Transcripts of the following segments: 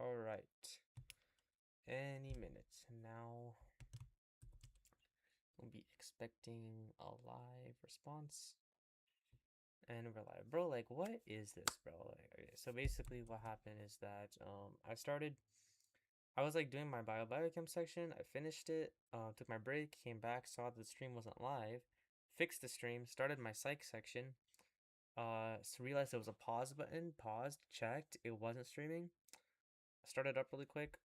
Alright. Any minute now. We'll be expecting a live response. And we're like, bro, like, what is this, bro? Like, okay, so basically what happened is that I was like doing my biochem section. I finished it, took my break, came back, saw the stream wasn't live, fixed the stream, started my psych section, so realized there was a pause button, paused, checked, it wasn't streaming, started up really quick.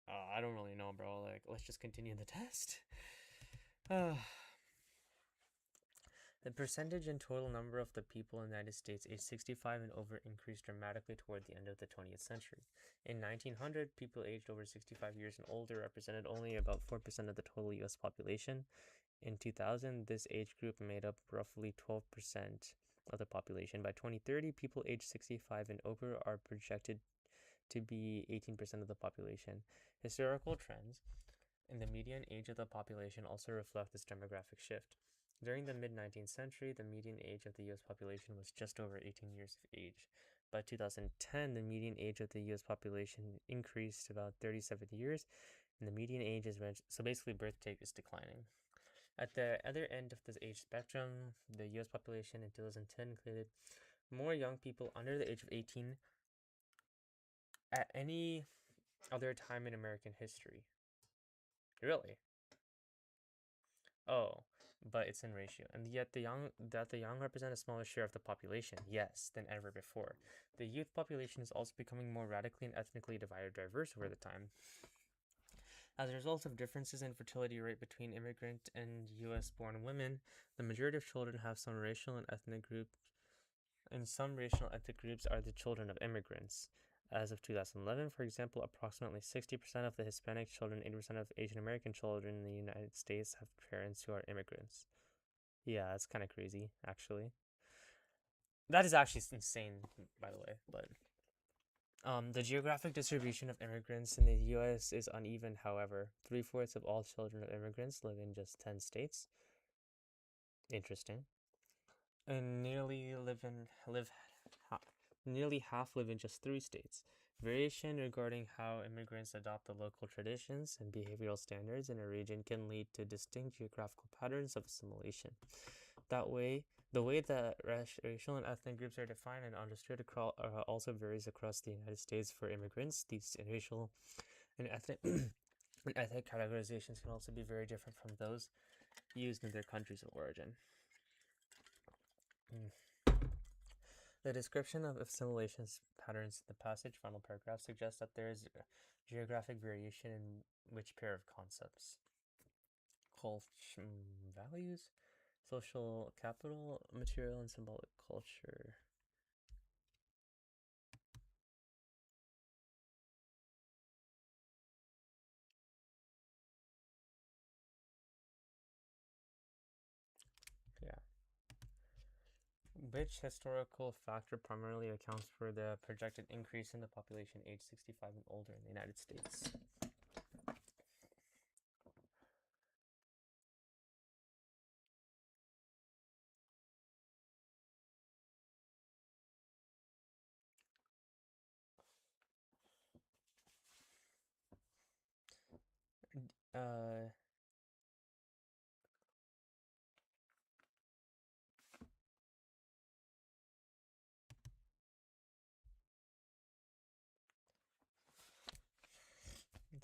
I don't really know, bro. Like, let's just continue the test. The percentage and total number of the people in the United States aged 65 and over increased dramatically toward the end of the 20th century. In 1900, people aged over 65 years and older represented only about 4% of the total U.S. population. In 2000, this age group made up roughly 12% of the population. By 2030, people aged 65 and over are projected to be 18% of the population. Historical trends in the median age of the population also reflect this demographic shift. During the mid-19th century, the median age of the U.S. population was just over 18 years of age. By 2010, the median age of the U.S. population increased to about 37 years, and the median age is so basically birth rate is declining. At the other end of this age spectrum, the U.S. population in 2010 included more young people under the age of 18 at any other time in American history. Really? Oh, but it's in ratio, and yet the young represent a smaller share of the population, yes, than ever before. The youth population is also becoming more radically and ethnically diverse over the time. As a result of differences in fertility rate between immigrant and U.S.-born women, the majority of children have some racial and ethnic groups, and some racial and ethnic groups are the children of immigrants. As of 2011, for example, approximately 60% of the Hispanic children and 80% of Asian American children in the United States have parents who are immigrants. Yeah, that's kind of crazy, actually. That is actually insane, by the way, but the geographic distribution of immigrants in the U.S. is uneven, however. 3/4 of all children of immigrants live in just 10 states. Interesting. And nearly half live in just 3 states. Variation regarding how immigrants adopt the local traditions and behavioral standards in a region can lead to distinct geographical patterns of assimilation. That way, the way that racial and ethnic groups are defined and understood also varies across the United States for immigrants. These racial and ethnic and ethnic categorizations can also be very different from those used in their countries of origin. The description of assimilation patterns in the passage final paragraph suggests that there is geographic variation in which pair of concepts. Values, social capital, material, and symbolic culture. Yeah. Which historical factor primarily accounts for the projected increase in the population aged 65 and older in the United States?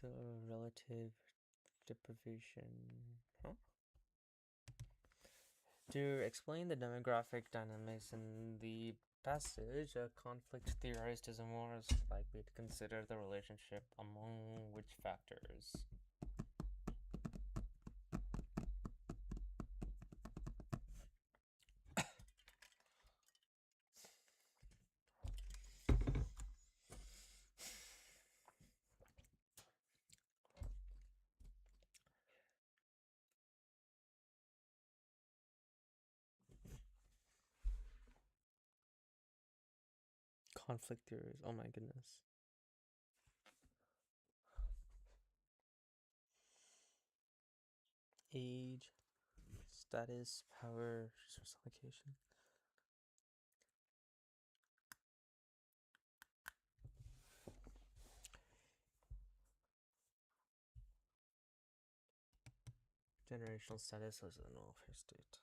The relative deprivation. Huh? To explain the demographic dynamics in the passage, a conflict theorist is more likely to consider the relationship among which factors? Conflict theories, oh my goodness. Age, status, power, resource allocation. Generational status as an welfare state.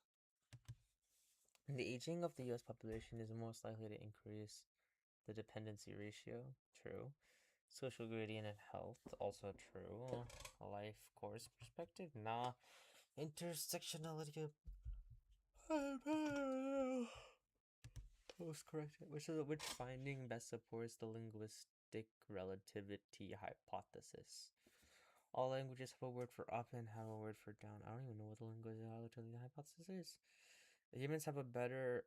The aging of the U.S. population is most likely to increase the dependency ratio. True. Social gradient and health, also true. Life course perspective, nah. Intersectionality of post correction. Which finding best supports the linguistic relativity hypothesis? All languages have a word for up and have a word for down. I don't even know what the linguistic relativity hypothesis is. Humans are better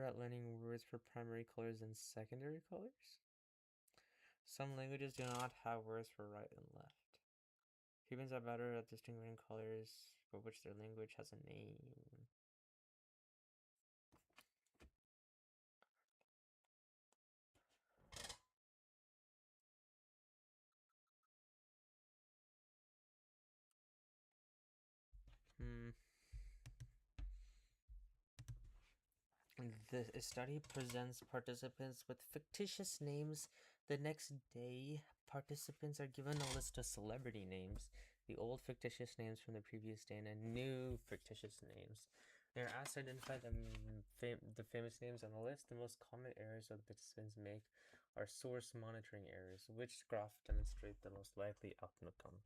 at learning words for primary colors than secondary colors. Some languages do not have words for right and left. Humans are better at distinguishing colors for which their language has a name. The study presents participants with fictitious names. The next day, participants are given a list of celebrity names, the old fictitious names from the previous day, and new fictitious names. They're asked to identify the famous names on the list. The most common errors that the participants make are source monitoring errors. Which graph demonstrate the most likely outcome?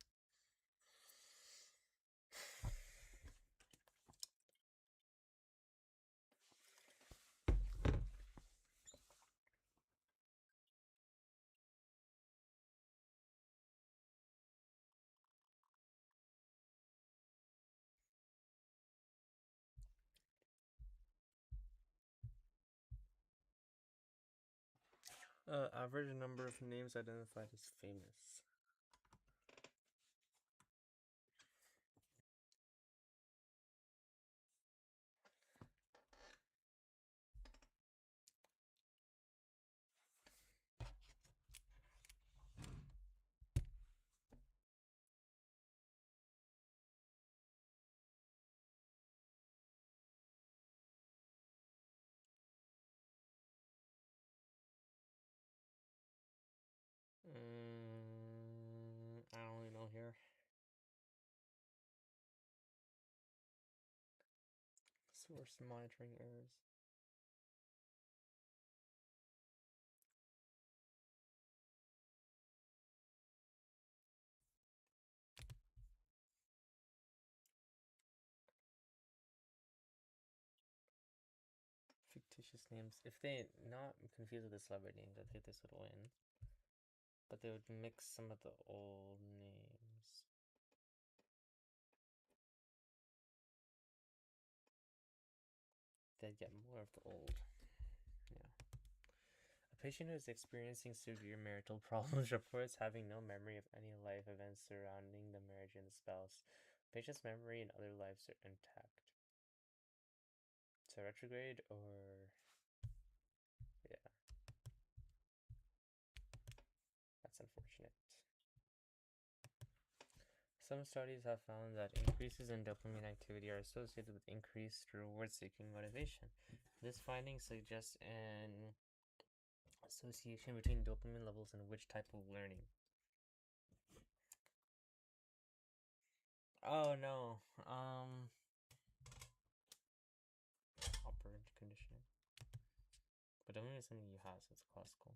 Average number of names identified as famous. I don't really know here. Source monitoring errors. Fictitious names. If they not confused with the celebrity names, I think this would win. But they would mix some of the old names. They'd get more of the old. Yeah. A patient who is experiencing severe marital problems reports having no memory of any life events surrounding the marriage and the spouse. Patient's memory and other lives are intact. So retrograde or yeah. That's unfortunate. Some studies have found that increases in dopamine activity are associated with increased reward-seeking motivation. This finding suggests an association between dopamine levels and which type of learning. Oh no. Operant conditioning. But dopamine is something you have, so it's classical.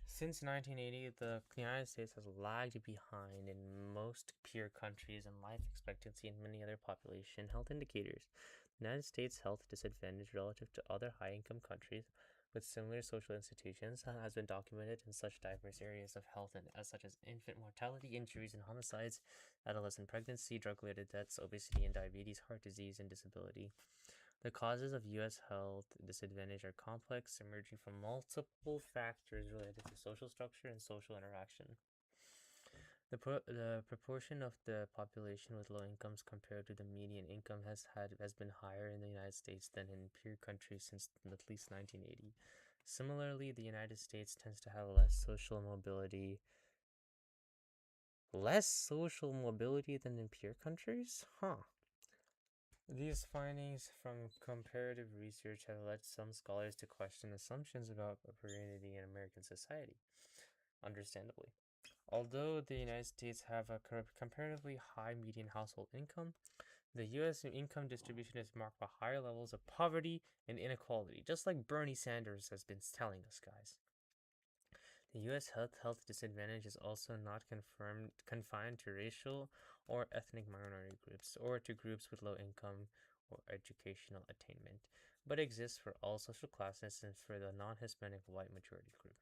Since 1980, the United States has lagged behind in most peer countries in life expectancy and many other population health indicators. The United States' health disadvantage relative to other high-income countries with similar social institutions has been documented in such diverse areas of health such as infant mortality, injuries and homicides, adolescent pregnancy, drug-related deaths, obesity and diabetes, heart disease, and disability. The causes of U.S. health disadvantage are complex, emerging from multiple factors related to social structure and social interaction. The proportion of the population with low incomes compared to the median income has been higher in the United States than in peer countries since at least 1980. Similarly, the United States tends to have less social mobility than in peer countries? These findings from comparative research have led some scholars to question assumptions about opportunity in American society, understandably. Although the United States have a comparatively high median household income, the U.S. income distribution is marked by higher levels of poverty and inequality, just like Bernie Sanders has been telling us, guys. The U.S. health disadvantage is also not confined to racial or ethnic minority groups or to groups with low income or educational attainment, but exists for all social classes and for the non-Hispanic white majority group.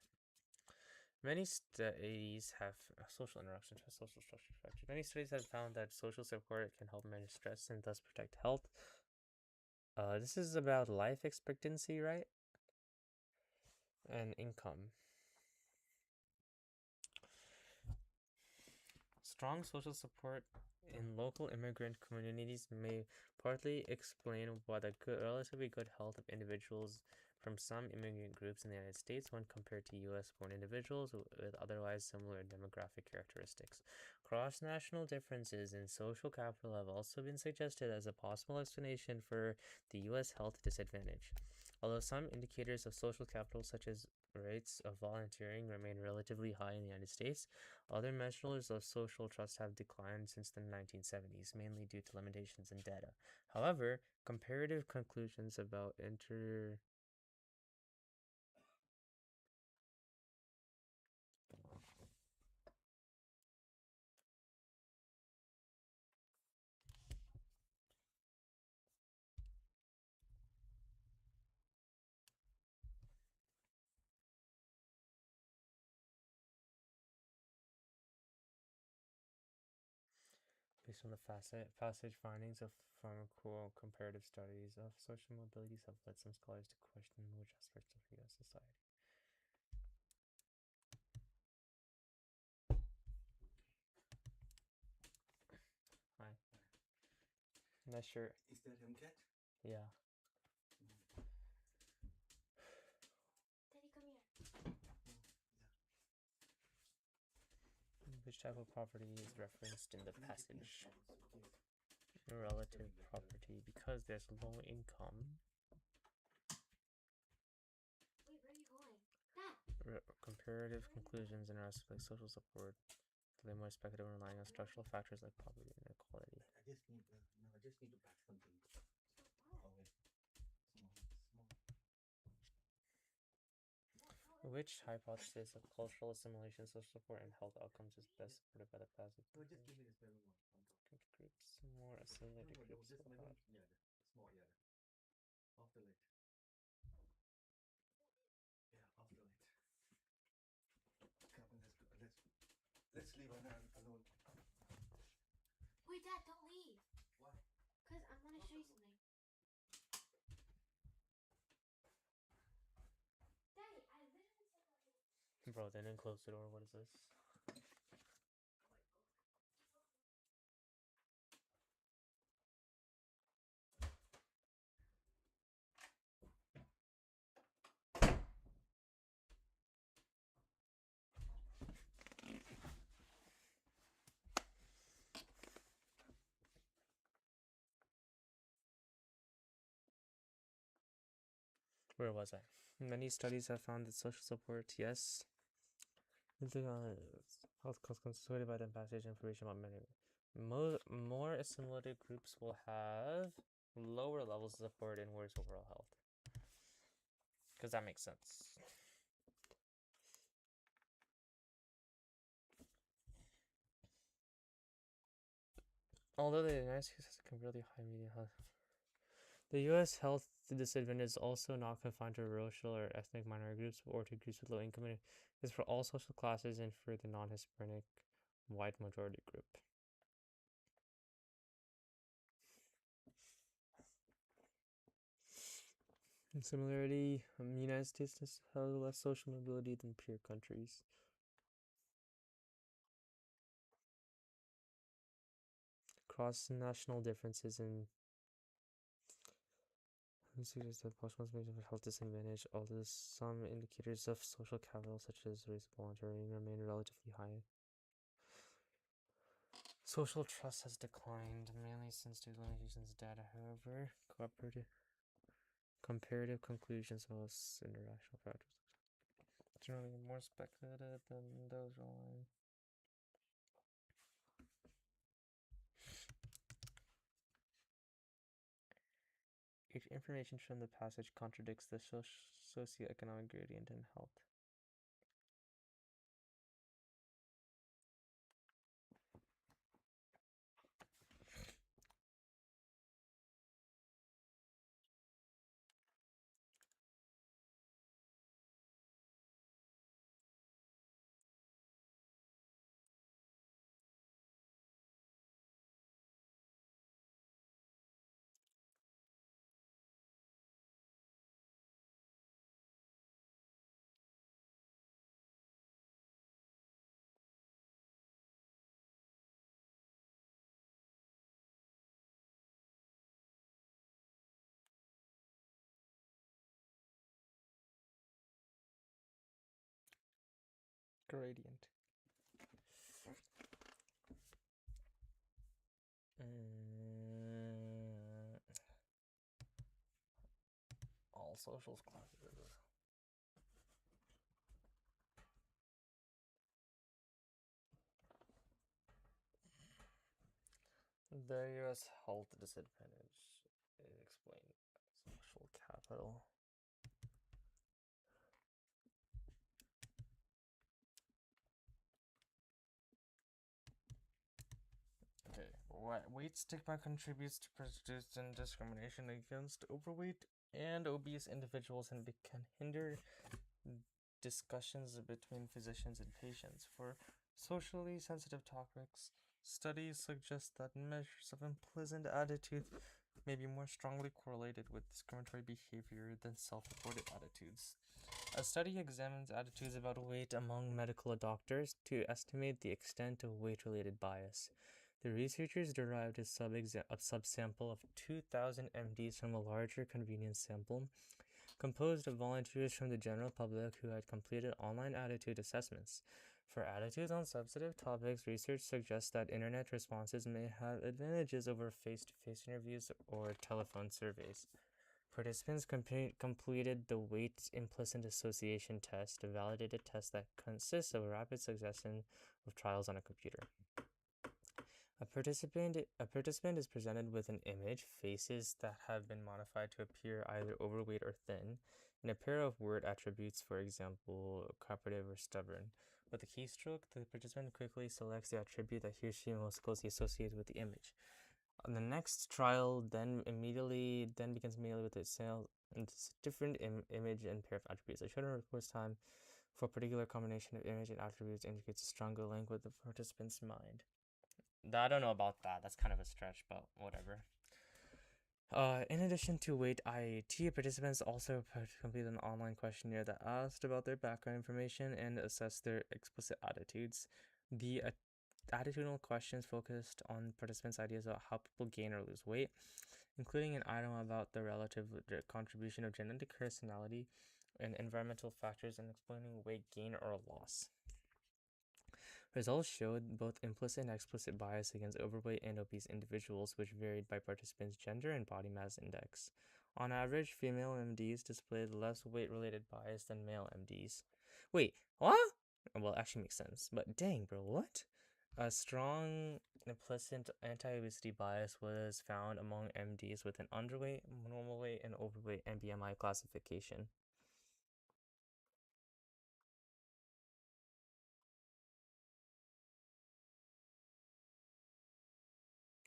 Many studies have social interaction, social structure factors. Many studies have found that social support can help manage stress and thus protect health. This is about life expectancy, right? And income. Strong social support in local immigrant communities may partly explain why the relatively good health of individuals from some immigrant groups in the United States when compared to U.S.-born individuals with otherwise similar demographic characteristics. Cross-national differences in social capital have also been suggested as a possible explanation for the U.S. health disadvantage. Although some indicators of social capital, such as rates of volunteering, remain relatively high in the United States, other measures of social trust have declined since the 1970s, mainly due to limitations in data. However, comparative conclusions about based on the passage findings of comparative studies of social mobilities have led some scholars to question which aspects of U.S. society. Hi. Nice shirt. Is that MCAT? Yeah. Daddy, come here. Which type of property is referenced in the passage? Relative property, because there's low income. Wait, where are you going? Dad! Comparative conclusions in aspects social support. They're more speculative, relying on structural factors like poverty and inequality. I just need to pack something. Okay. Small. Which hypothesis of cultural assimilation, social support, and health outcomes is best supported by the passage? No, just give me the spelling one. Groups, more assimilated No, groups. this middle, yeah, the small, yeah. After it. Yeah, after it. Come on, let's leave Anand alone. Wait, Dad, don't leave. Why? Because I want to show you something. Daddy, I literally said that. Bro, they didn't close the door. What is this? Where was I? Many studies have found that social support, yes, health costs consolidated by the passage information about many. More assimilated groups will have lower levels of support and worse overall health. Because that makes sense. Although the United States has a really high median health, the U.S. health disadvantage is also not confined to racial or ethnic minority groups or to groups with low income. It is for all social classes and for the non-Hispanic white majority group. In similarity, the United States has less social mobility than peer countries. Cross-national differences in suggest that post-consumption of health disadvantage, although some indicators of social capital, such as race volunteering, remain relatively high. Social trust has declined, mainly since due to limitations data. However, comparative conclusions of international factors generally more speculative than those relying information from the passage contradicts the socioeconomic gradient in health. Gradient. All socials classes. The U.S. health disadvantage is explained by social capital. Okay, weight stigma contributes to prejudice and discrimination against overweight and obese individuals and can hinder discussions between physicians and patients. For socially sensitive topics, studies suggest that measures of unpleasant attitude may be more strongly correlated with discriminatory behavior than self-reported attitudes. A study examines attitudes about weight among medical doctors to estimate the extent of weight-related bias. The researchers derived a subsample of 2,000 MDs from a larger convenience sample composed of volunteers from the general public who had completed online attitude assessments. For attitudes on sensitive topics, research suggests that internet responses may have advantages over face-to-face interviews or telephone surveys. Participants completed the weight implicit association test, a validated test that consists of a rapid succession of trials on a computer. A participant is presented with an image, faces that have been modified to appear either overweight or thin, and a pair of word attributes, for example, cooperative or stubborn. With a keystroke, the participant quickly selects the attribute that he or she most closely associates with the image. On the next trial, begins immediately with a different image and pair of attributes. A shorter response time for a particular combination of image and attributes indicates a stronger link with the participant's mind. I don't know about that. That's kind of a stretch, but whatever. In addition to weight IAT, participants also completed an online questionnaire that asked about their background information and assessed their explicit attitudes. The attitudinal questions focused on participants' ideas about how people gain or lose weight, including an item about the relative contribution of genetic personality and environmental factors in explaining weight gain or loss. Results showed both implicit and explicit bias against overweight and obese individuals, which varied by participants' gender and body mass index. On average, female MDs displayed less weight-related bias than male MDs. Wait, what? Well, it actually makes sense, but dang, bro, what? A strong implicit anti-obesity bias was found among MDs with an underweight, normal weight, and overweight and BMI classification.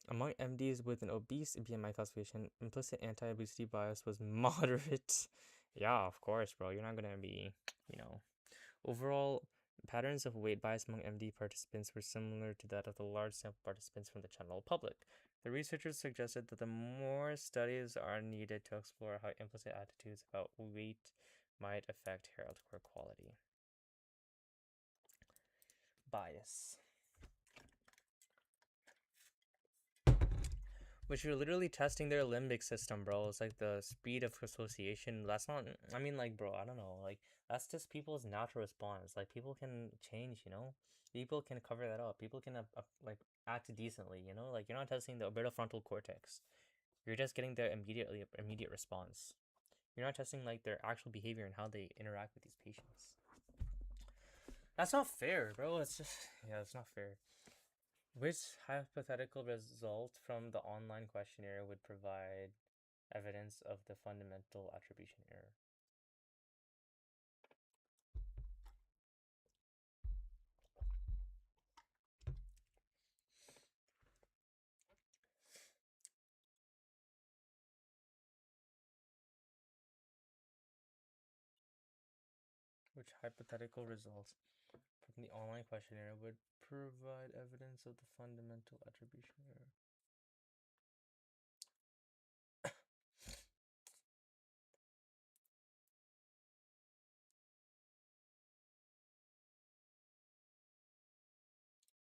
Among MDs with an obese BMI classification, implicit anti-obesity bias was moderate. Yeah, of course, bro. You're not gonna be, Overall, patterns of weight bias among MD participants were similar to that of the large sample participants from the general public. The researchers suggested that the more studies are needed to explore how implicit attitudes about weight might affect healthcare quality. Bias. Which you're literally testing their limbic system, bro. It's like the speed of association. That's not, bro, I don't know. Like, that's just people's natural response. Like, people can change, People can cover that up. People can, act decently, Like, you're not testing the orbitofrontal cortex. You're just getting their immediate response. You're not testing, like, their actual behavior and how they interact with these patients. That's not fair, bro. It's not fair. Which hypothetical result from the online questionnaire would provide evidence of the fundamental attribution error. Which hypothetical results from the online questionnaire would provide evidence of the fundamental attribution error?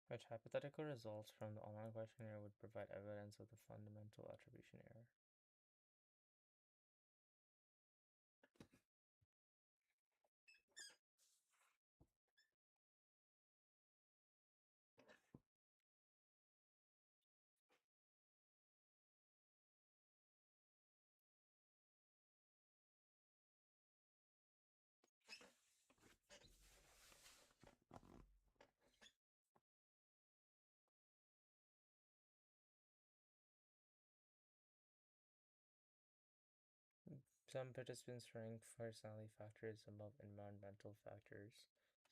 Which hypothetical results from the online questionnaire would provide evidence of the fundamental attribution error? Some participants rank personality factors above environmental factors.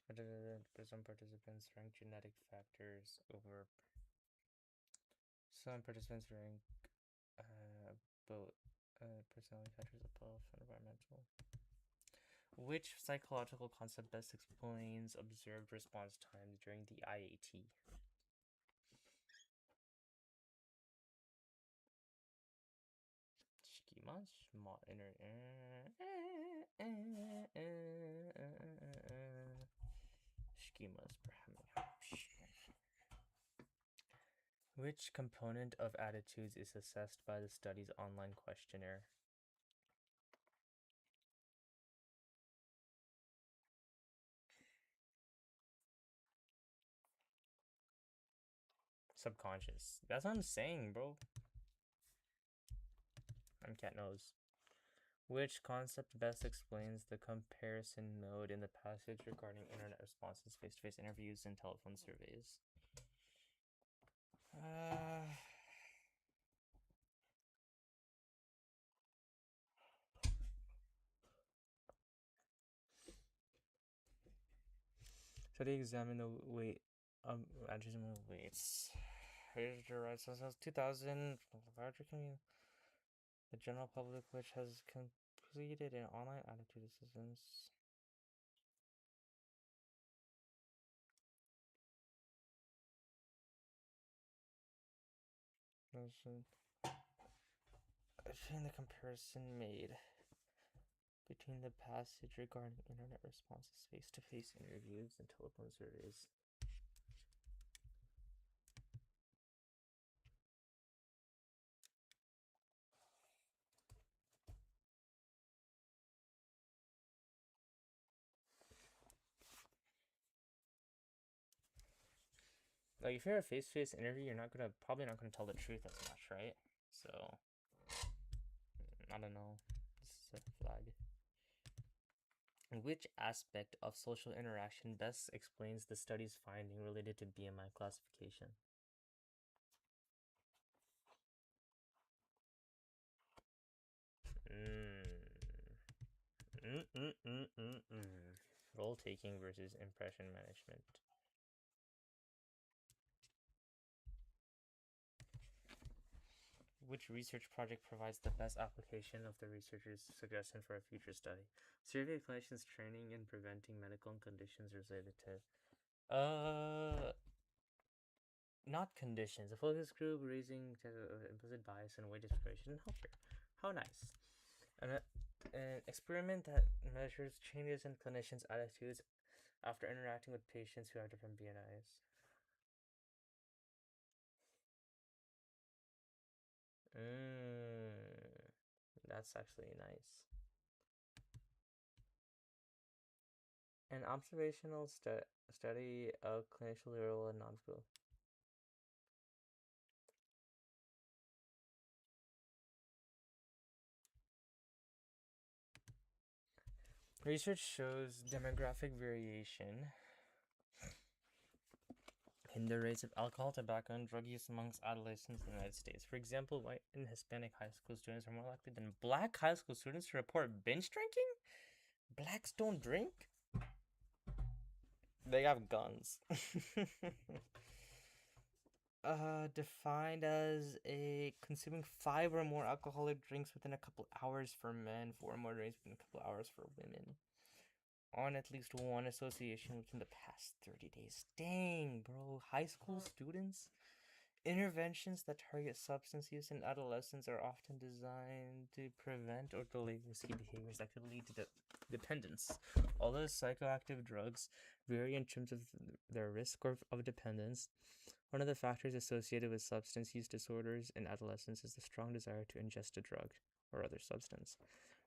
Some participants rank genetic factors over. Some participants rank both personality factors above environmental. Which psychological concept best explains observed response times during the IAT? Schemas? Schemas, perhaps. Which component of attitudes is assessed by the study's online questionnaire? Subconscious. That's what I'm saying, bro. I'm cat nose. Which concept best explains the comparison mode in the passage regarding internet responses, face-to-face interviews, and telephone surveys? Study examine the weight adjustment weights. Here's your right. So 2000. The general public, which has completed an online attitude assessments. Between the comparison made between the passage regarding internet responses, face-to-face interviews, and telephone surveys. Like, if you're a face-to-face interview, you're probably not gonna tell the truth as much, right? So, I don't know. This is a flag. Which aspect of social interaction best explains the study's finding related to BMI classification? Role taking versus impression management. Which research project provides the best application of the researcher's suggestion for a future study? Survey clinicians training in preventing medical conditions related to not conditions. A focus group raising implicit bias and weight discrimination in healthcare. How nice. An experiment that measures changes in clinicians' attitudes after interacting with patients who have different BMIs. That's actually nice. An observational study of clinician role and non-school. Research shows demographic variation hinder rates of alcohol, tobacco, and drug use amongst adolescents in the United States. For example, white and Hispanic high school students are more likely than black high school students to report binge drinking? Blacks don't drink? They have guns. Defined as a consuming 5 or more alcoholic drinks within a couple hours for men, 4 or more drinks within a couple hours for women. On at least one association within the past 30 days. Dang, bro. High school students? Interventions that target substance use in adolescents are often designed to prevent or delay risky behaviors that could lead to dependence. Although psychoactive drugs vary in terms of their risk of dependence, one of the factors associated with substance use disorders in adolescents is the strong desire to ingest a drug or other substance.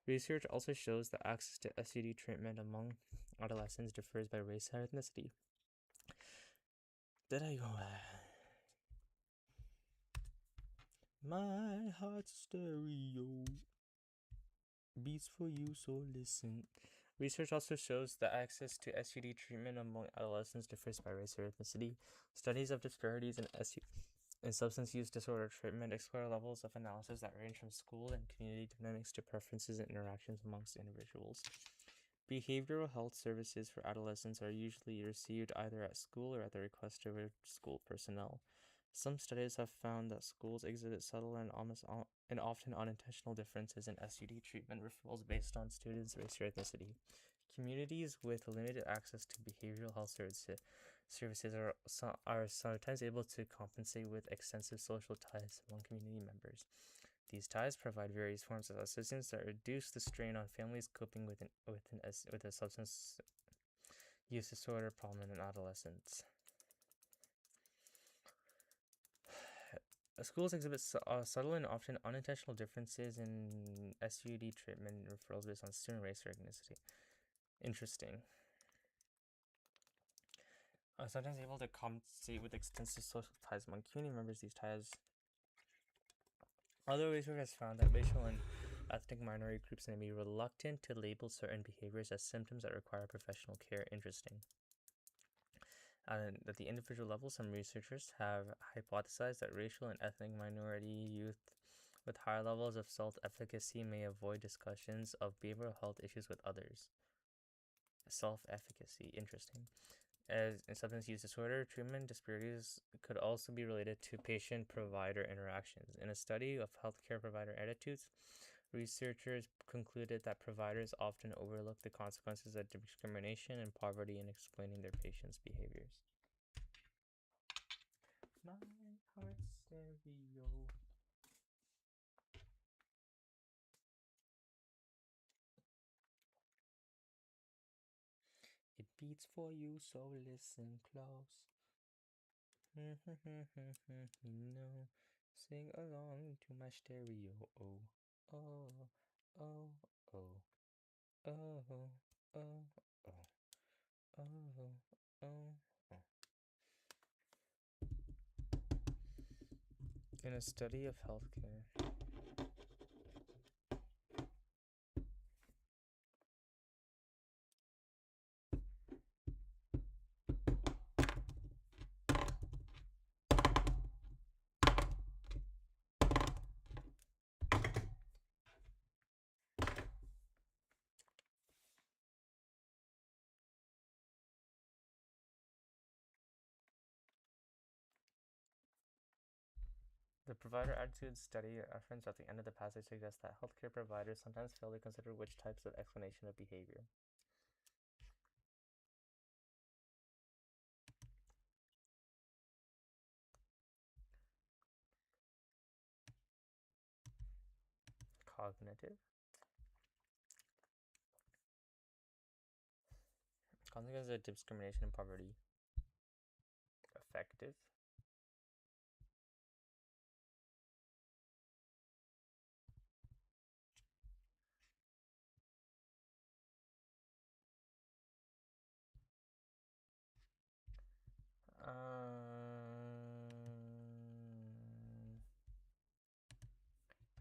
Research also shows that access to STD treatment among adolescents differs by race and ethnicity. Did I go? My heart's stereo beats for you, so listen. Research also shows that access to STD treatment among adolescents differs by race or ethnicity. Studies of disparities in substance use disorder treatment explore levels of analysis that range from school and community dynamics to preferences and interactions amongst individuals. Behavioral health services for adolescents are usually received either at school or at the request of school personnel. Some studies have found that schools exhibit subtle and often unintentional differences in STD treatment referrals based on students' race or ethnicity. Communities with limited access to behavioral health services are sometimes able to compensate with extensive social ties among community members. These ties provide various forms of assistance that reduce the strain on families coping with a substance use disorder problem in adolescents. Schools exhibit subtle and often unintentional differences in SUD treatment referrals based on student race or ethnicity. Interesting. Sometimes able to compensate with extensive social ties among community members. These ties. Other research has found that racial and ethnic minority groups may be reluctant to label certain behaviors as symptoms that require professional care. Interesting. At the individual level, some researchers have hypothesized that racial and ethnic minority youth with higher levels of self-efficacy may avoid discussions of behavioral health issues with others. Self-efficacy, interesting. As in substance use disorder, treatment disparities could also be related to patient-provider interactions. In a study of healthcare provider attitudes, researchers concluded that providers often overlook the consequences of discrimination and poverty in explaining their patients' behaviors. My heart's stereo. It beats for you, so listen close. No, sing along to my stereo. Oh, oh, oh, oh, oh, oh, oh, oh, oh. In a study of healthcare. The provider attitude study reference at the end of the passage suggests that healthcare providers sometimes fail to consider which types of explanation of behavior. Cognitive. Consequences of discrimination and poverty. Affective.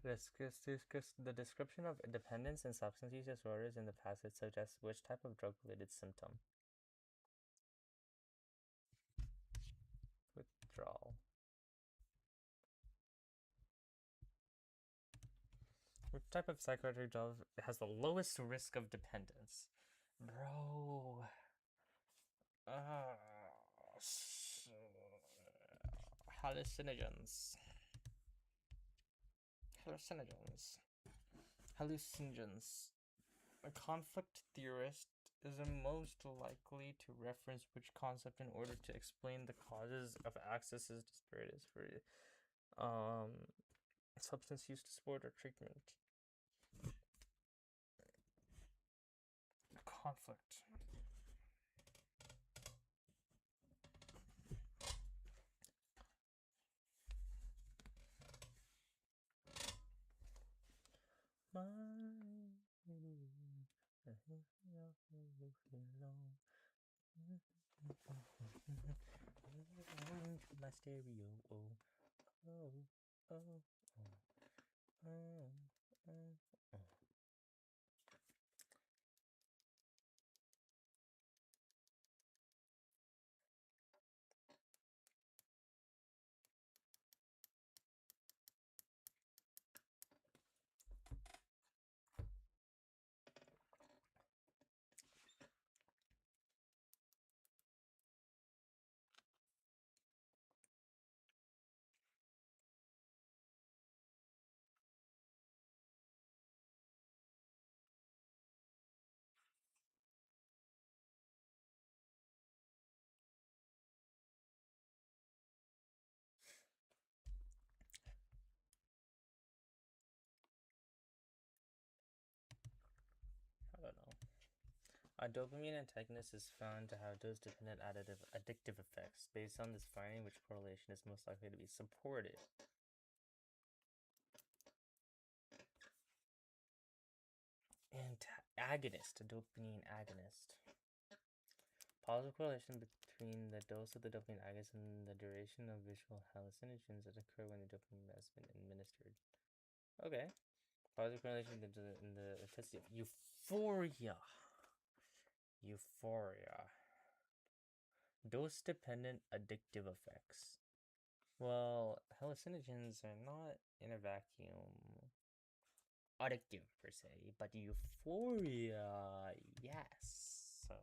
The description of dependence and substance use disorders in the passage suggests which type of drug-related symptom. withdrawal. Which type of psychiatric drug has the lowest risk of dependence? Bro. Hallucinogens. Hallucinogens. A conflict theorist is most likely to reference which concept in order to explain the causes of accesses disparities for substance use disorder or treatment. Conflict. My stereo. I don't know. A dopamine antagonist is found to have dose-dependent addictive effects. Based on this finding, which correlation is most likely to be supported? Agonist, a dopamine agonist. Positive correlation between the dose of the dopamine agonist and the duration of visual hallucinations that occur when the dopamine has been administered. Okay. Positive correlation in the intensity of euphoria. Dose-dependent addictive effects. Well, hallucinogens are not in a vacuum addictive per se, but euphoria, yes. So,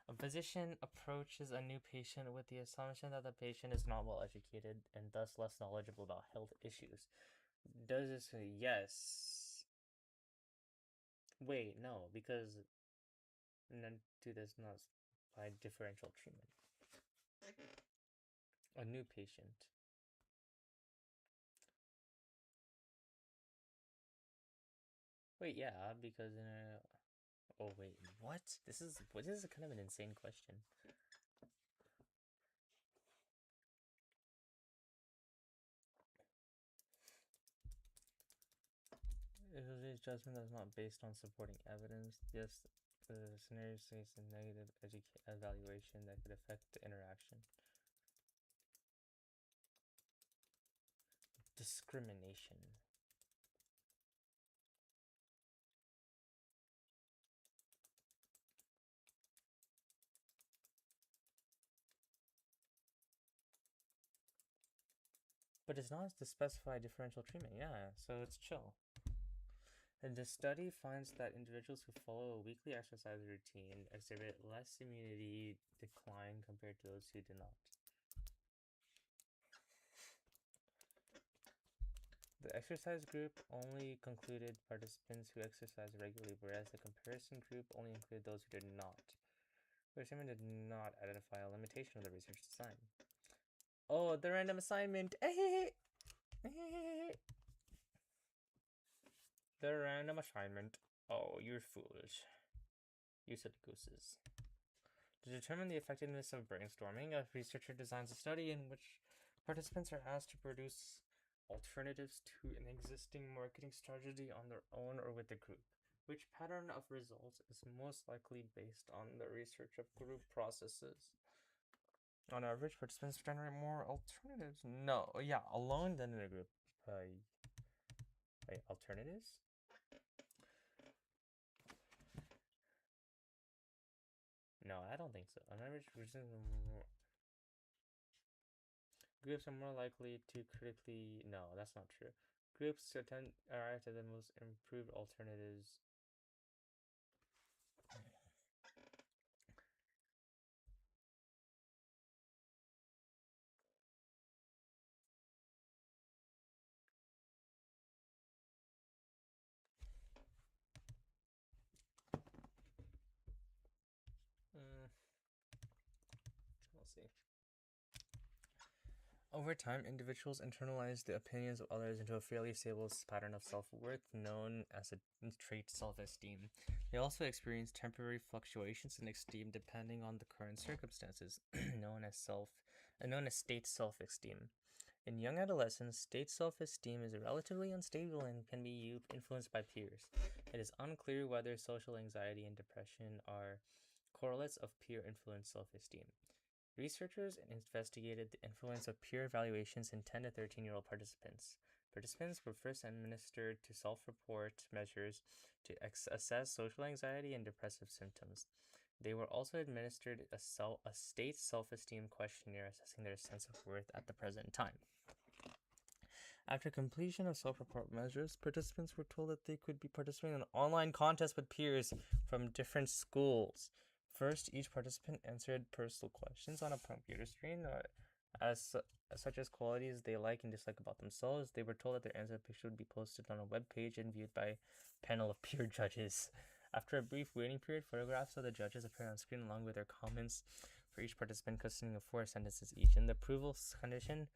a physician approaches a new patient with the assumption that the patient is not well educated and thus less knowledgeable about health issues. Does this? Yes. Wait, no, because do this not by differential treatment. A new patient. Wait, yeah, because in a... Oh, wait, what? This is kind of an insane question. His judgment is not based on supporting evidence. Yes, the scenario states a negative evaluation that could affect the interaction. Discrimination. But it's not to specify differential treatment, yeah, so it's chill. And the study finds that individuals who follow a weekly exercise routine exhibit less immunity decline compared to those who do not. The exercise group only concluded participants who exercise regularly, whereas the comparison group only included those who did not. The experiment did not identify a limitation of the research design. Oh, the random assignment! The random assignment. Oh, you're foolish. You silly gooses. To determine the effectiveness of brainstorming, a researcher designs a study in which participants are asked to produce alternatives to an existing marketing strategy on their own or with the group. Which pattern of results is most likely based on the research of group processes? On average, participants generate more alternatives. No, yeah, alone than in a group. Wait, alternatives? No, I don't think so. On average, Groups are more likely to critically. No, that's not true. Groups tend arrive at the most improved alternatives. We'll see. Over time, individuals internalize the opinions of others into a fairly stable pattern of self-worth known as a trait self-esteem. They also experience temporary fluctuations in esteem depending on the current circumstances, known as state self-esteem. In young adolescents, state self-esteem is relatively unstable and can be influenced by peers. It is unclear whether social anxiety and depression are correlates of peer-influenced self-esteem. Researchers investigated the influence of peer evaluations in 10 to 13-year-old participants. Participants were first administered to self-report measures to assess social anxiety and depressive symptoms. They were also administered a state self-esteem questionnaire assessing their sense of worth at the present time. After completion of self-report measures, participants were told that they could be participating in an online contest with peers from different schools. First, each participant answered personal questions on a computer screen, such as qualities they like and dislike about themselves. They were told that their answer picture would be posted on a web page and viewed by a panel of peer judges. After a brief waiting period, photographs of the judges appeared on screen along with their comments for each participant, consisting of 4 sentences each. In the approval condition,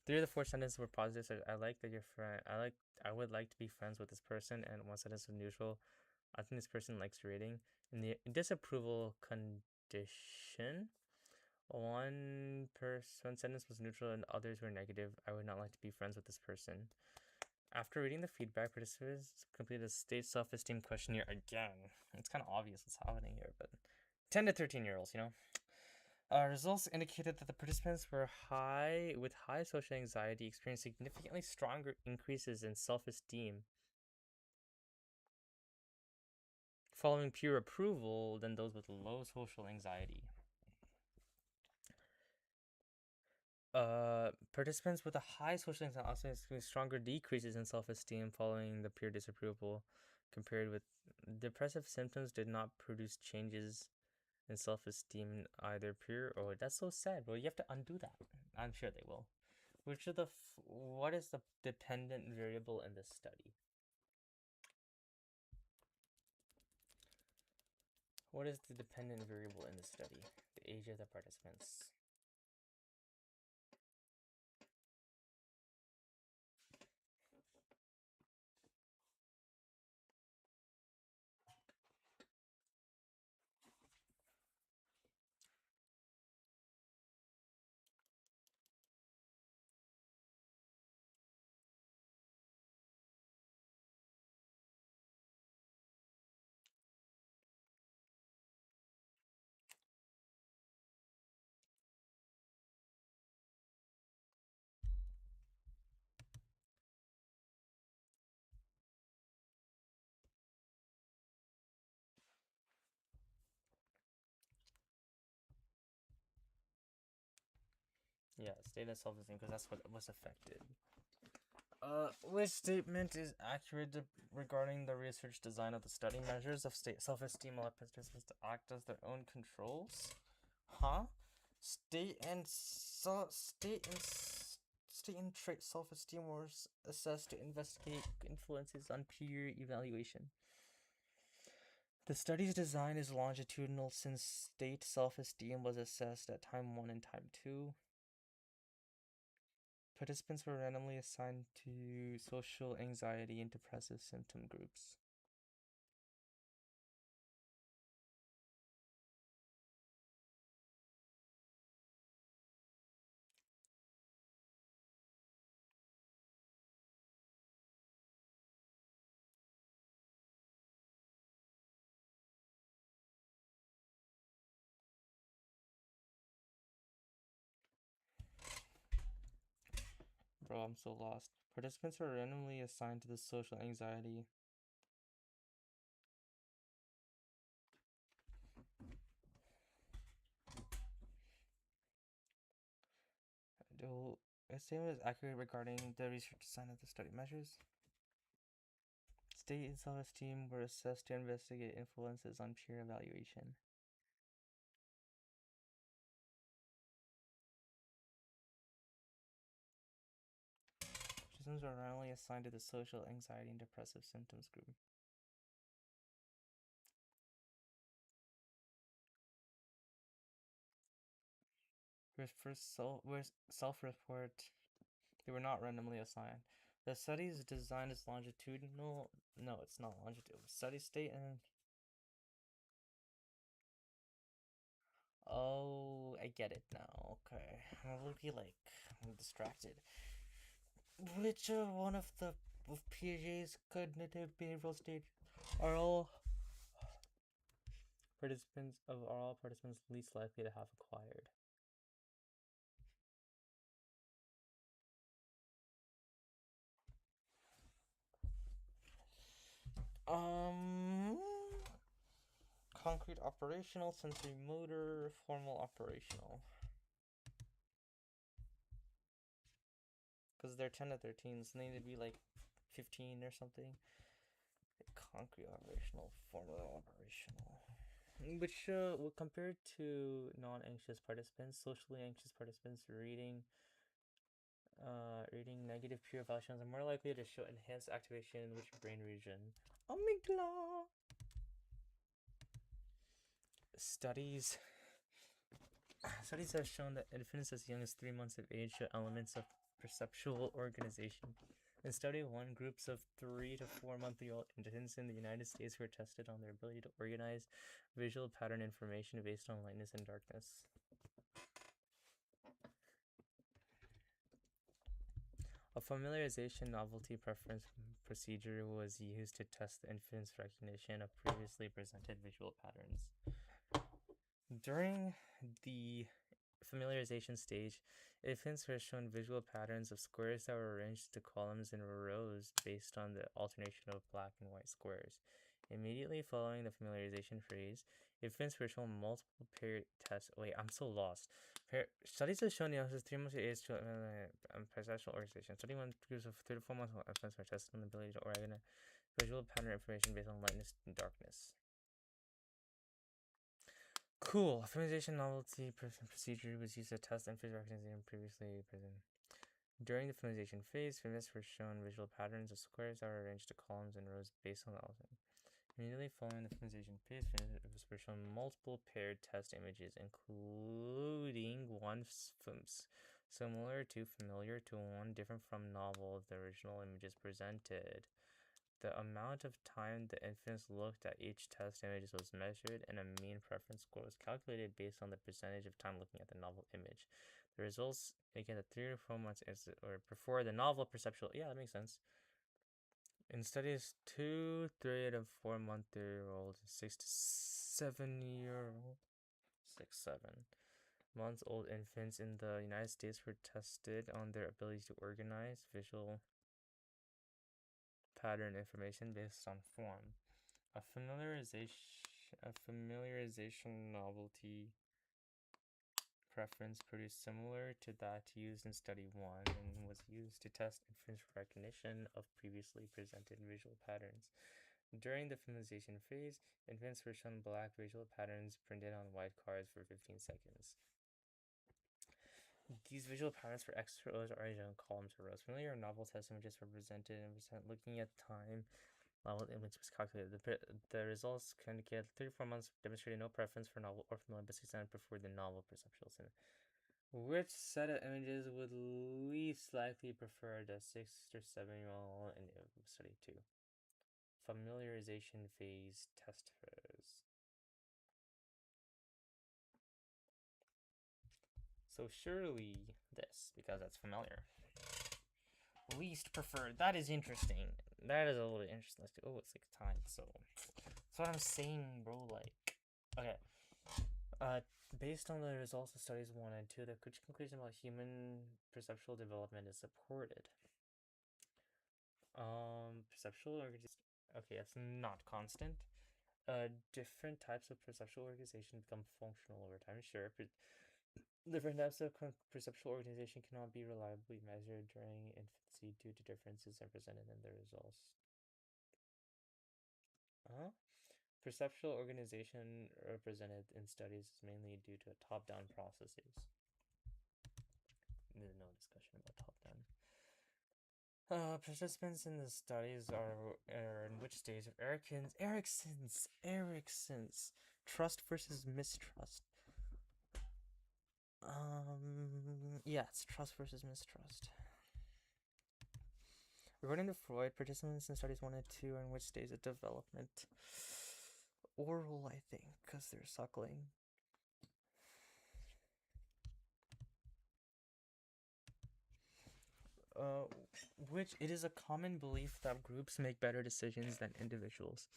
3 of the 4 sentences were positive. So I like that your friend. I would like to be friends with this person, and 1 sentence was neutral. I think this person likes reading. In the disapproval condition, one sentence was neutral and others were negative. I would not like to be friends with this person. After reading the feedback, participants completed a state self-esteem questionnaire again. It's kind of obvious what's happening here, but 10 to 13-year-olds, results indicated that the participants with high social anxiety experienced significantly stronger increases in self-esteem following peer approval than those with low social anxiety. Participants with a high social anxiety also experienced stronger decreases in self-esteem following the peer disapproval, compared with depressive symptoms did not produce changes in self-esteem in either peer. Oh, that's so sad. Well, you have to undo that. I'm sure they will. What is the dependent variable in this study? What is the dependent variable in the study? The age of the participants. Yeah, state of self-esteem, because that's what was affected. Which statement is accurate regarding the research design of the study? Measures of state self-esteem allow participants to act as their own controls? Huh? State and trait self-esteem was assessed to investigate influences on peer evaluation. The study's design is longitudinal since state self-esteem was assessed at time 1 and time 2. Participants were randomly assigned to social anxiety and depressive symptom groups. Bro, I'm so lost. Participants were randomly assigned to the social anxiety. A statement is accurate regarding the research design of the study measures. State and self-esteem were assessed to investigate influences on peer evaluation. Symptoms are randomly assigned to the social anxiety and depressive symptoms group. Self-report, they were not randomly assigned. The study is designed as longitudinal. No, it's not longitudinal. Study state and. Oh, I get it now. Okay, I'm distracted. Which one of the Piaget's cognitive behavioral stage are all participants least likely to have acquired? Concrete operational, sensory motor, formal operational. Because they're 10 to 13, so they need to be like 15 or something. Concrete operational, formal operational. Which, compared to non-anxious participants, socially anxious participants reading negative peer evaluations are more likely to show enhanced activation in which brain region? Amygdala. Studies have shown that infants as young as 3 months of age show elements of perceptual organization. In study 1, groups of 3 to 4 month-old infants in the United States were tested on their ability to organize visual pattern information based on lightness and darkness. A familiarization novelty preference procedure was used to test the infant's recognition of previously presented visual patterns. During the familiarization stage, infants were shown visual patterns of squares that were arranged to columns and rows based on the alternation of black and white squares. Immediately following the familiarization phase, infants were shown multiple paired tests. Wait, I'm so lost. Studies have shown the 3 months of age to perceptual organization. Study 1 groups of 3 to 4 months old infants were tested on the ability to organize visual pattern information based on lightness and darkness. Cool. Familiarization novelty procedure was used to test infant recognition previously present. During the familiarization phase, infants were shown visual patterns of squares that were arranged to columns and rows based on the alternate. Immediately following the familiarization phase, infants were shown multiple paired test images, including one similar to familiar to one different from novel of the original images presented. The amount of time the infants looked at each test image was measured, and a mean preference score was calculated based on the percentage of time looking at the novel image. The results, again, at 3 to 4 months before the novel perceptual. Yeah, that makes sense. In studies 2, 3 to 4 month-old, 6 to 7 months old infants in the United States were tested on their ability to organize visual pattern information based on form. A familiarization novelty preference produced similar to that used in study 1 and was used to test infants' recognition of previously presented visual patterns. During the familiarization phase, infants were shown black visual patterns printed on white cards for 15 seconds. These visual patterns for extra rows are arranged in columns or rows. Familiar or novel test images were presented and looking at time level image was calculated. The results indicated 34 months demonstrated no preference for novel or familiar, but 69 preferred the novel perceptual cinema. Which set of images would least likely prefer the 6 or 7-year-old in study 2? Familiarization phase test phase. So surely this, because that's familiar. Least preferred. That is interesting. That is a little interesting. Oh, it's like tied. So that's what I'm saying, bro. Like, okay. Based on the results of studies 1 and 2, the conclusion about human perceptual development is supported. Perceptual organization. Okay, it's not constant. Different types of perceptual organization become functional over time. Sure, Different types of perceptual organization cannot be reliably measured during infancy due to differences represented in the results. Perceptual organization represented in studies is mainly due to top-down processes. There's no discussion about top-down. Participants in the studies are in which stage of Erikson's trust versus mistrust. Yeah, it's trust versus mistrust. According to Freud, participants in studies 1 and 2 are in which stage of development? Oral, I think, because they're suckling. Which it is a common belief that groups make better decisions than individuals,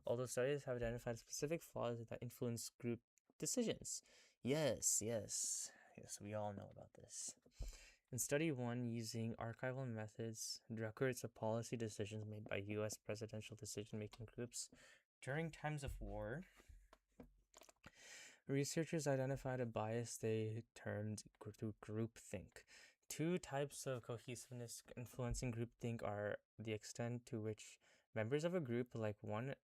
although studies have identified specific flaws that influence group decisions. Yes, we all know about this. In study 1, using archival methods, records of policy decisions made by U.S. presidential decision-making groups during times of war, researchers identified a bias they termed groupthink. Two types of cohesiveness influencing groupthink are the extent to which members of a group like one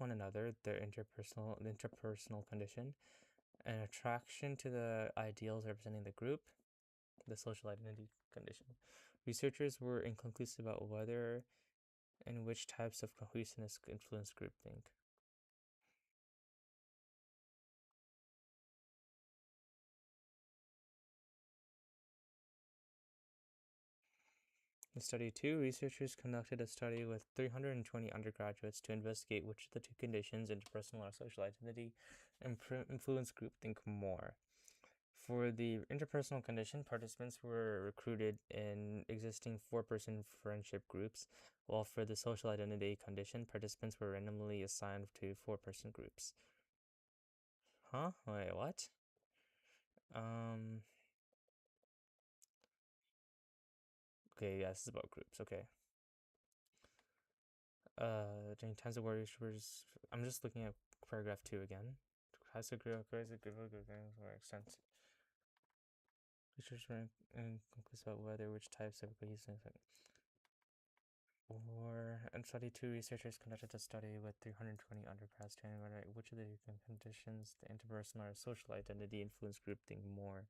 another, their interpersonal condition, and attraction to the ideals representing the group, the social identity condition. Researchers were inconclusive about whether and which types of cohesiveness influence groupthink. In study 2, researchers conducted a study with 320 undergraduates to investigate which of the two conditions, interpersonal or social identity, influence groupthink more. For the interpersonal condition, participants were recruited in existing 4-person friendship groups, while for the social identity condition, participants were randomly assigned to 4-person groups. Huh? Wait, what? Okay, yeah, this is about groups, okay. During times of war, I'm just looking at paragraph 2 again. Has a group extent. Research were inconclusive about whether which types of cohesiveness. Or in study 2, researchers conducted a study with 320 undergrads to evaluate which of the conditions, the interpersonal or social identity, influence groupthink more.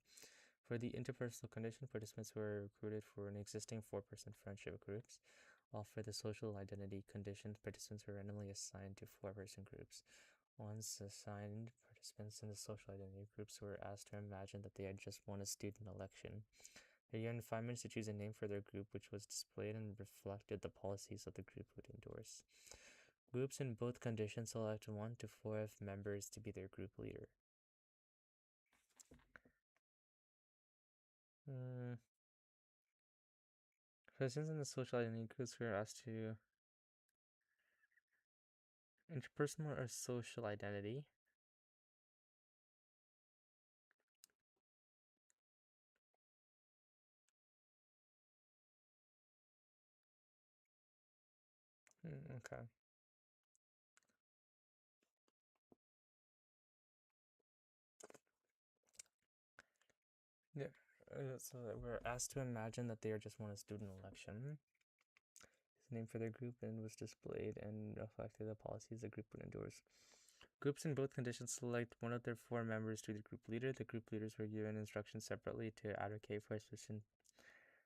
For the interpersonal condition, participants were recruited for an existing 4-person friendship groups, while for the social identity condition, participants were randomly assigned to 4-person groups. Once assigned, participants in the social identity groups were asked to imagine that they had just won a student election. They were given 5 minutes to choose a name for their group, which was displayed and reflected the policies that the group would endorse. Groups in both conditions select 1 to 4 members to be their group leader. Participants in the social identity groups were asked to interpersonal or social identity. Okay. Yeah. So we're asked to imagine that they are just won a student election. His name for their group and was displayed and reflected the policies the group would endorse. Groups in both conditions select 1 of their 4 members to be the group leader. The group leaders were given instructions separately to advocate for a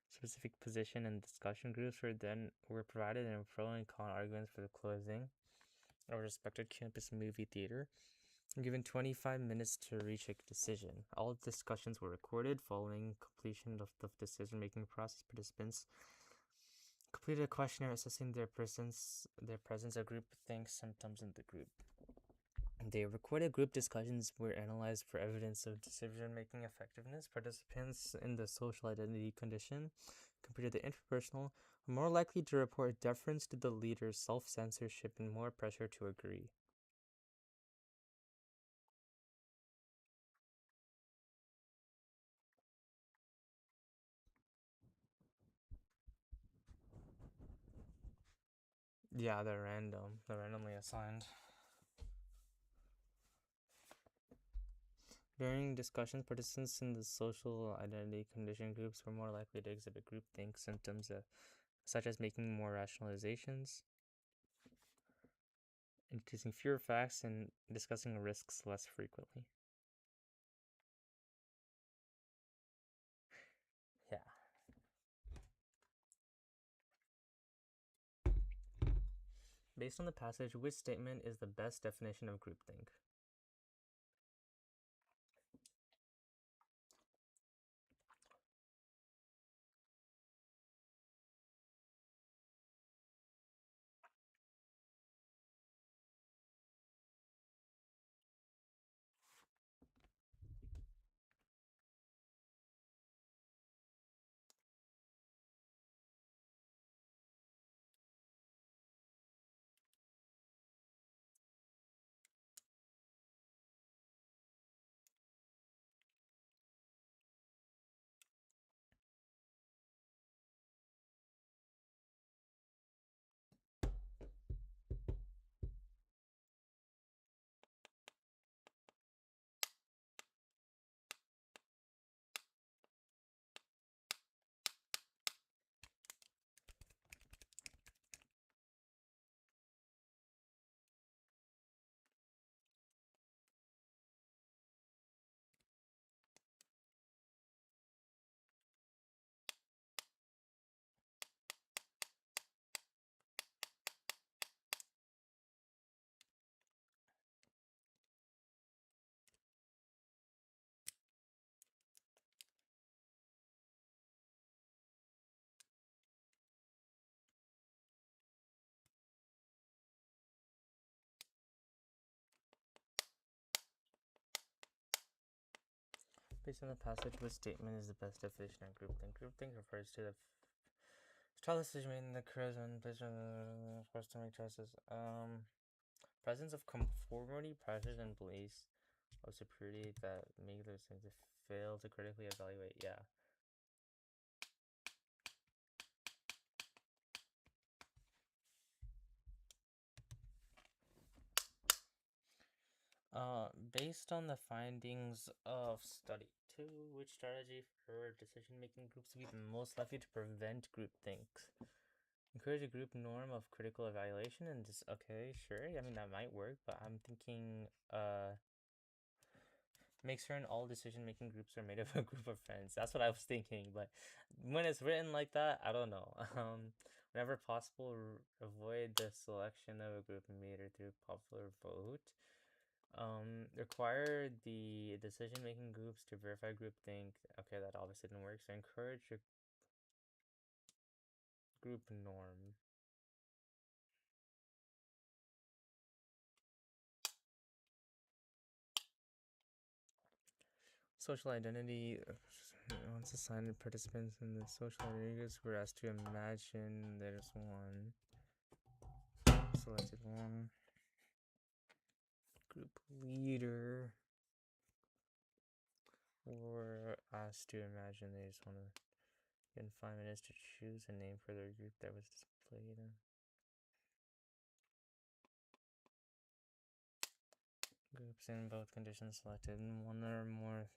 specific position, and discussion groups were provided in pro and con arguments for the closing of a respected campus movie theater, and given 25 minutes to reach a decision. All discussions were recorded. Following completion of the decision-making process, participants completed a questionnaire assessing their presence of groupthink symptoms in the group. The recorded group discussions were analyzed for evidence of decision-making effectiveness. Participants in the social identity condition, compared to the interpersonal, are more likely to report deference to the leader, self-censorship, and more pressure to agree. Yeah, they're randomly assigned. During discussions, participants in the social identity condition groups were more likely to exhibit groupthink symptoms such as making more rationalizations, introducing fewer facts, and discussing risks less frequently. Yeah. Based on the passage, which statement is the best definition of groupthink? Based on the passage, which statement is the best definition of groupthink? Groupthink refers to the trial decision made in the charisma based on the forced to make choices. Presence of conformity, pressures, and beliefs of superiority that make those things to fail to critically evaluate. Yeah. Based on the findings of study 2, which strategy for decision-making groups to be the most likely to prevent groupthink? Encourage a group norm of critical evaluation and just, okay, sure, I mean, that might work, but I'm thinking, make certain all decision-making groups are made of a group of friends. That's what I was thinking, but when it's written like that, I don't know. Whenever possible, avoid the selection of a group made through popular vote. Require the decision-making groups to verify groupthink. Okay, that obviously didn't work. So encourage a group norm. Social identity. Once assigned participants in the social identity groups were asked to imagine there's one. Selected one. Group leader. Or asked to imagine they just want to get 5 minutes to choose a name for their group that was displayed. Groups in both conditions selected, one or more.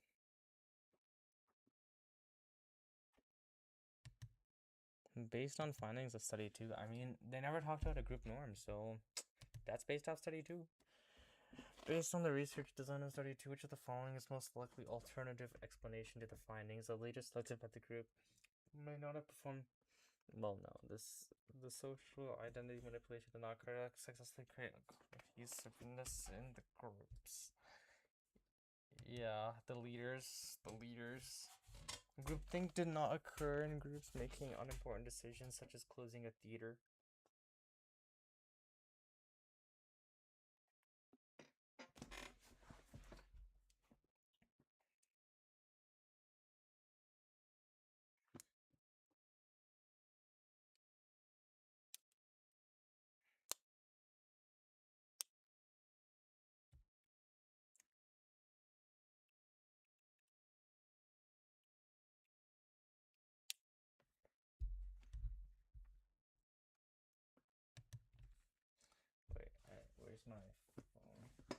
Based on findings of study 2, I mean, they never talked about a group norm, so that's based off study 2. Based on the research design of study 2, which of the following is most likely alternative explanation to the findings? The leader selected by the group may not have performed well. No, the social identity manipulation did not successfully create cohesiveness in the groups. Yeah, the leaders. Groupthink did not occur in groups making unimportant decisions such as closing a theater. Wait, where's my phone?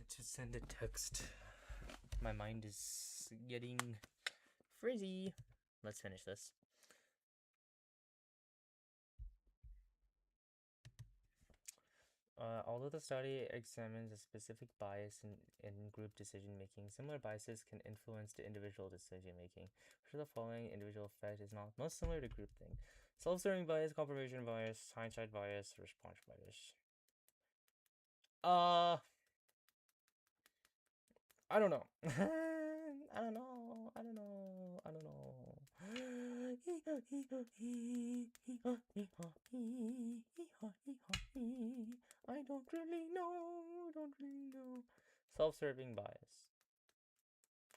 to send a text. My mind is getting frizzy. Let's finish this. Although the study examines a specific bias in group decision making, similar biases can influence the individual decision making. Which of the following individual effect is not most similar to groupthink? Self-serving bias, confirmation bias, hindsight bias, response bias. I don't know. I don't know. I don't know. I don't know. I don't really know. Don't really know. Self-serving bias.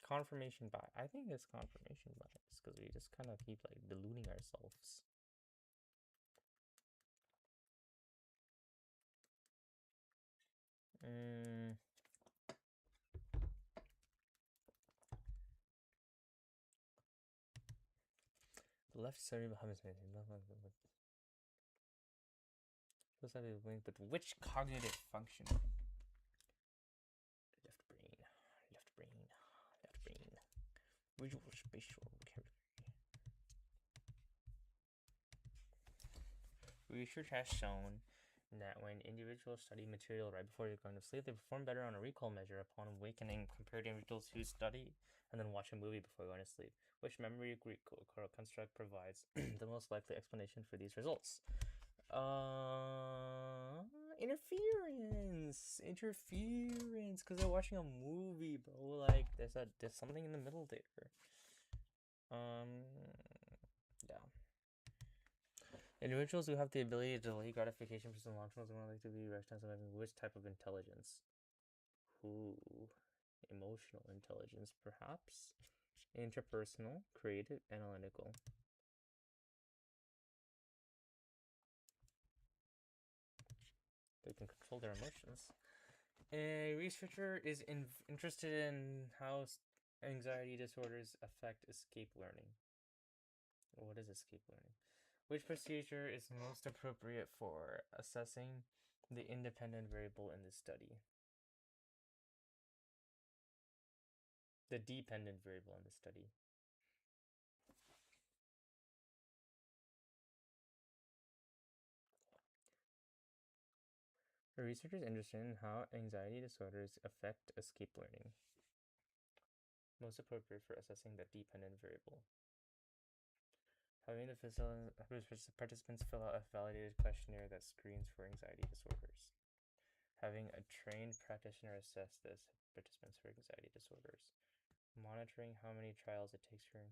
Confirmation bias. I think it's confirmation bias because we just kind of keep like deluding ourselves. The left side behind is missing. Left side is linked, but which cognitive function? Left brain, left brain, left brain. Visual spatial vocabulary. Research has shown that when individuals study material right before they're going to sleep, they perform better on a recall measure upon awakening compared to individuals who study and then watch a movie before going to sleep. Which memory construct provides the most likely explanation for these results? Interference, because they're watching a movie, bro. Like, there's something in the middle there. Yeah. Individuals who have the ability to delay gratification for some long term are more likely to be recognized as having which type of intelligence? Emotional intelligence, perhaps. Interpersonal, creative, analytical. They can control their emotions. A researcher is interested in how anxiety disorders affect escape learning. What is escape learning? Which procedure is most appropriate for assessing the independent variable in the study? The dependent variable in the study. The researcher is interested in how anxiety disorders affect escape learning. Most appropriate for assessing the dependent variable. Having the participants fill out a validated questionnaire that screens for anxiety disorders. Having a trained practitioner assess this participants for anxiety disorders. Monitoring how many trials it takes for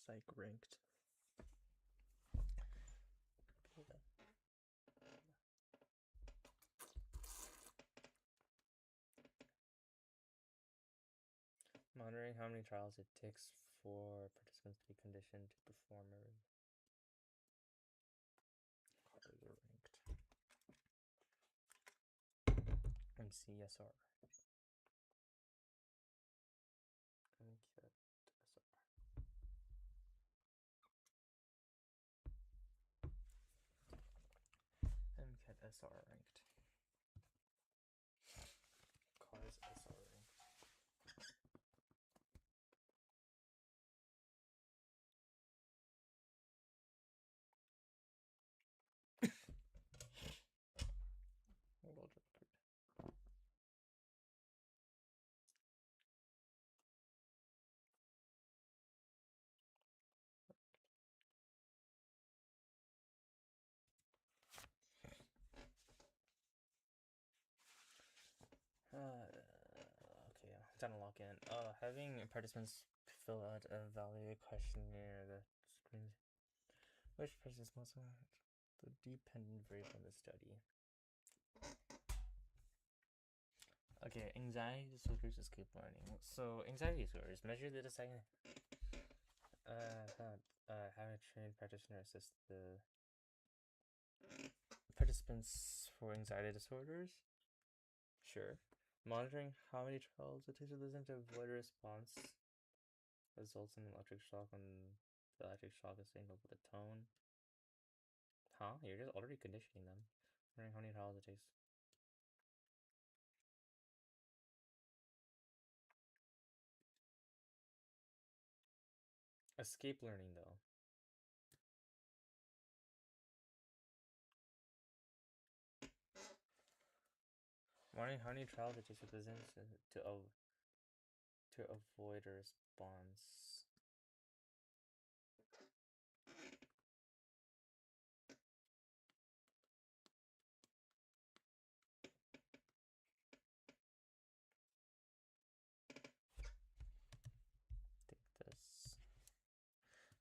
psych ranked. Monitoring how many trials it takes for participants to be conditioned to perform a ranked. And CSR. MCAT SR ranked. CARS SR ranked. Okay, time to log in. Having participants fill out a validated questionnaire that screens which participants most the dependent variable in the study. Okay, anxiety disorders, escape learning. So anxiety disorders measure the deciding. Have a trained practitioner assist the participants for anxiety disorders. Sure. Monitoring how many trials it takes to listen to avoid a response results in an electric shock when the electric shock is signaled with a tone. Huh? You're just already conditioning them. Wondering how many trials it takes. Escape learning, though. Wondering how many trials it takes to listen to avoid a response. This.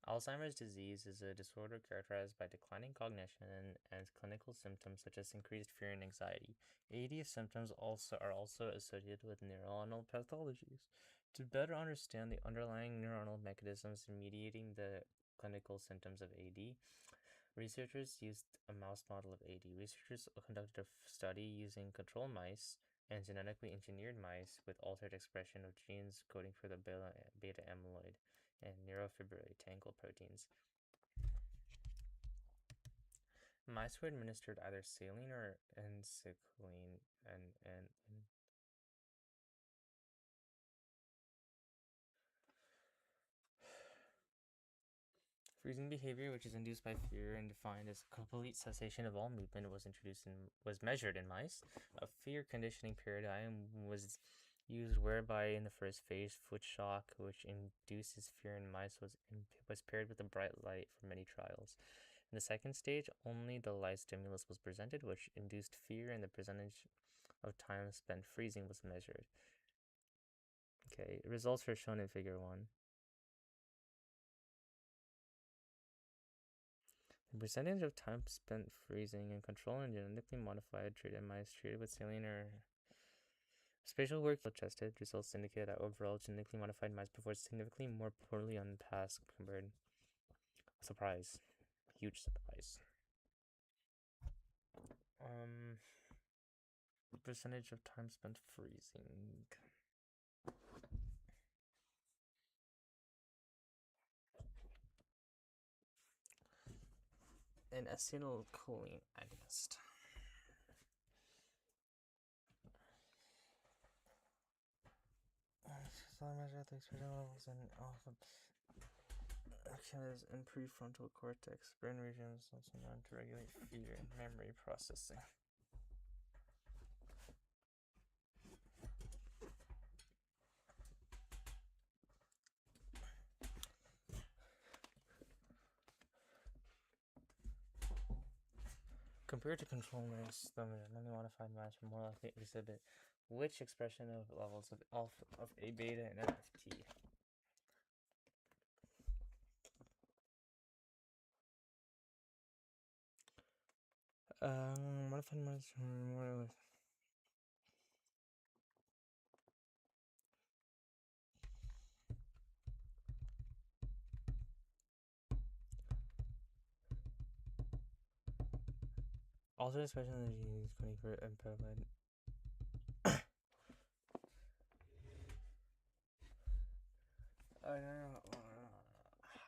Alzheimer's disease is a disorder characterized by declining cognition and clinical symptoms such as increased fear and anxiety. AD symptoms are also associated with neuronal pathologies. To better understand the underlying neuronal mechanisms mediating the clinical symptoms of AD, researchers used a mouse model of AD. Researchers conducted a study using control mice and genetically engineered mice with altered expression of genes coding for the beta amyloid and neurofibrillary tangle proteins. Mice were administered either saline or encycline and freezing behavior, which is induced by fear and defined as a complete cessation of all movement, was measured in mice. A fear conditioning paradigm was used whereby in the first phase, foot shock, which induces fear in mice, was paired with a bright light for many trials. In the second stage, only the light stimulus was presented, which induced fear, and the percentage of time spent freezing was measured. Okay, results are shown in figure 1. The percentage of time spent freezing and control in genetically modified treated mice treated with saline or spatial work tested results indicate that overall genetically modified mice performed significantly more poorly on tasks compared. Surprise. Huge surprise. Percentage of time spent freezing. An acetylcholine agonist. So I measure the expression levels in alpha killers in prefrontal cortex, brain regions also known to regulate fear and memory processing. Compared to control mice, the genetically modified mice are more likely to exhibit which expression of levels of A beta and NFT. Modified mice are more alternate expression of the genes coding for improvement.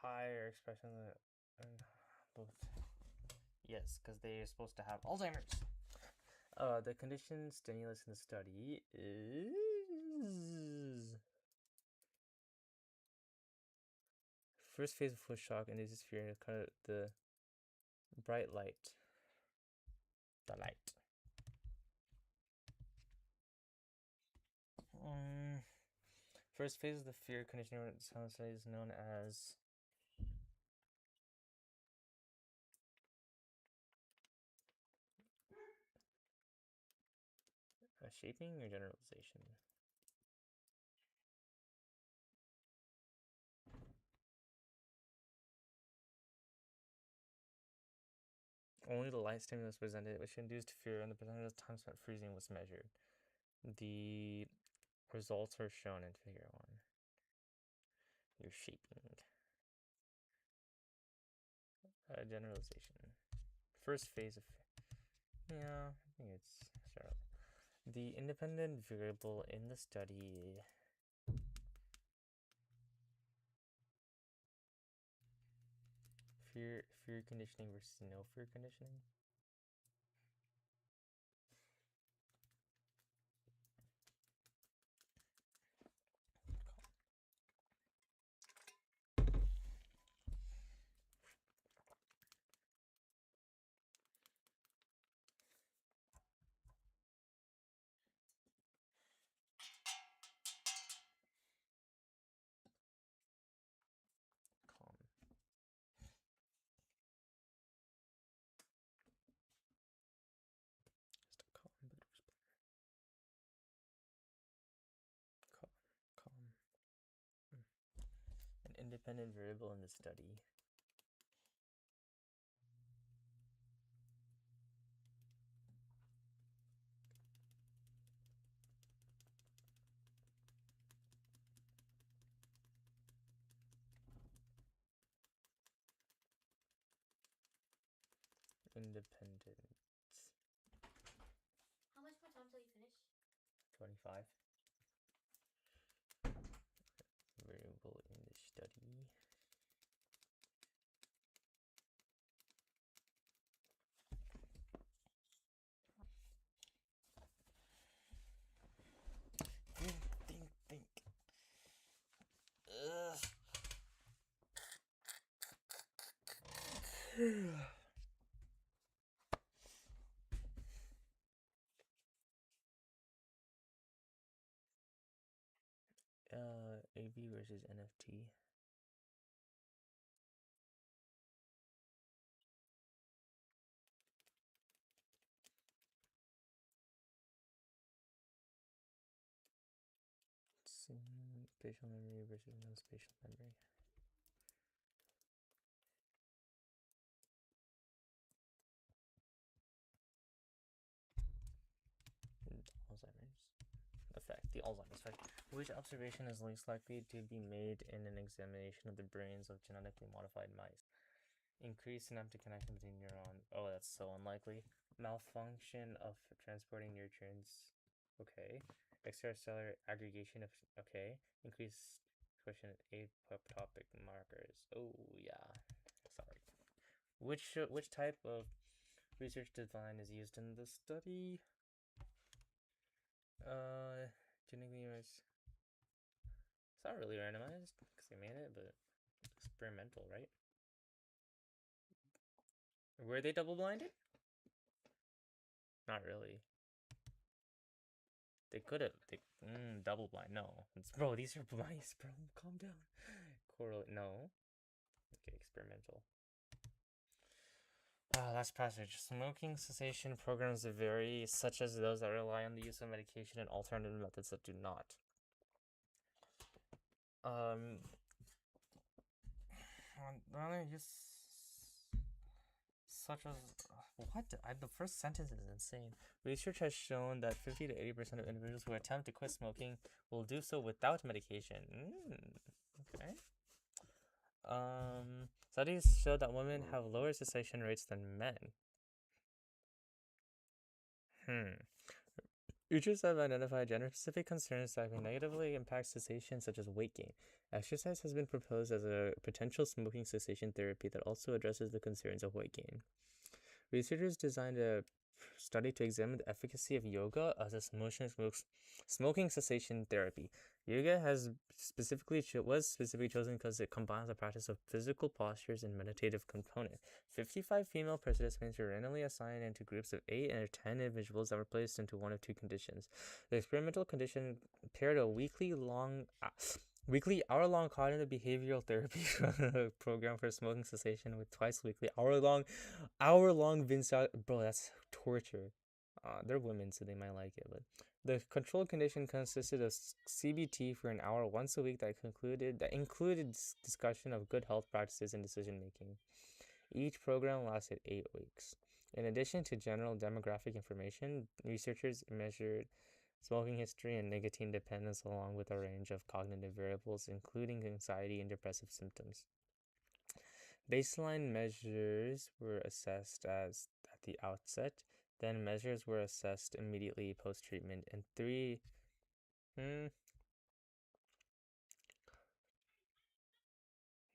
Higher expression of both. Yes, because they're supposed to have Alzheimer's. The condition stimulus in the study is first phase of foot shock induces fear and cut the bright light. The light. First phase of the fear conditioning is known as shaping or generalization. Only the light stimulus presented, which induced fear, and the percentage of time spent freezing was measured. The results are shown in figure 1. You're shaping. Generalization. First phase of... Yeah, I think it's... Sure. The independent variable in the study fear conditioning versus no fear conditioning. Calm. Just a calm but calm. An independent variable in the study. Independent. How much more time till you finish? 25. Variable in the study. Think. AV versus NFT. Spatial memory versus no spatial memory. Alzheimer's effect. The Alzheimer's effect. Which observation is least likely to be made in an examination of the brains of genetically modified mice? Increased synaptic connection between neurons. Oh, that's so unlikely. Malfunction of transporting nutrients. Okay. Extracellular aggregation of. Okay. Increased question apoptotic markers. Oh yeah. Sorry. Which type of research design is used in the study? Genetically randomized. It's not really randomized because they made it, but experimental, right? Were they double blinded? Not really. They could have. Double blind. No, bro. These are mice, bro. Calm down. Correlate. No. Okay, experimental. Last passage. Smoking cessation programs vary, such as those that rely on the use of medication and alternative methods that do not. Such as what? The first sentence is insane. Research has shown that 50 to 80% of individuals who attempt to quit smoking will do so without medication. Okay. Studies show that women have lower cessation rates than men. Researchers have identified gender-specific concerns that can negatively impact cessation, such as weight gain. Exercise has been proposed as a potential smoking cessation therapy that also addresses the concerns of weight gain. Researchers designed a study to examine the efficacy of yoga as a smoking cessation therapy. Yoga was specifically chosen because it combines the practice of physical postures and meditative component. 55 female participants were randomly assigned into groups of 8 or 10 individuals that were placed into one of two conditions. The experimental condition paired a weekly hour-long cognitive behavioral therapy program for smoking cessation with twice weekly hour-long bro, that's torture. They're women, so they might like it, but the control condition consisted of CBT for an hour once a week that included discussion of good health practices and decision making. Each program lasted 8 weeks. In addition to general demographic information, researchers measured smoking history and nicotine dependence along with a range of cognitive variables, including anxiety and depressive symptoms. Baseline measures were assessed at the outset. Then measures were assessed immediately post-treatment, and 3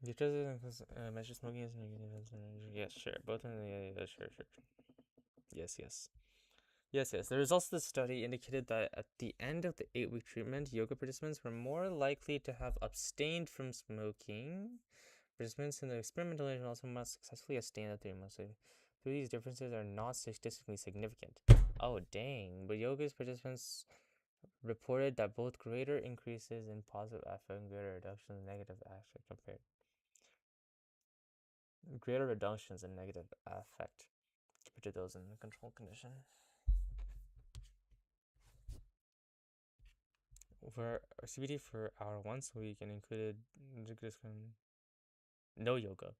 because measure smoking as negative. Yes, sure. Both of them. Yeah, sure. Yes. The results of the study indicated that at the end of the 8-week treatment, yoga participants were more likely to have abstained from smoking. Participants in the experimental version also must successfully abstain at 3 months. So these differences are not statistically significant. Oh, dang. But yoga's participants reported that both greater increases in positive affect and greater reductions in negative affect compared. Greater reductions in negative affect compared to those in the control condition. For CBT for hour once a week and included no yoga.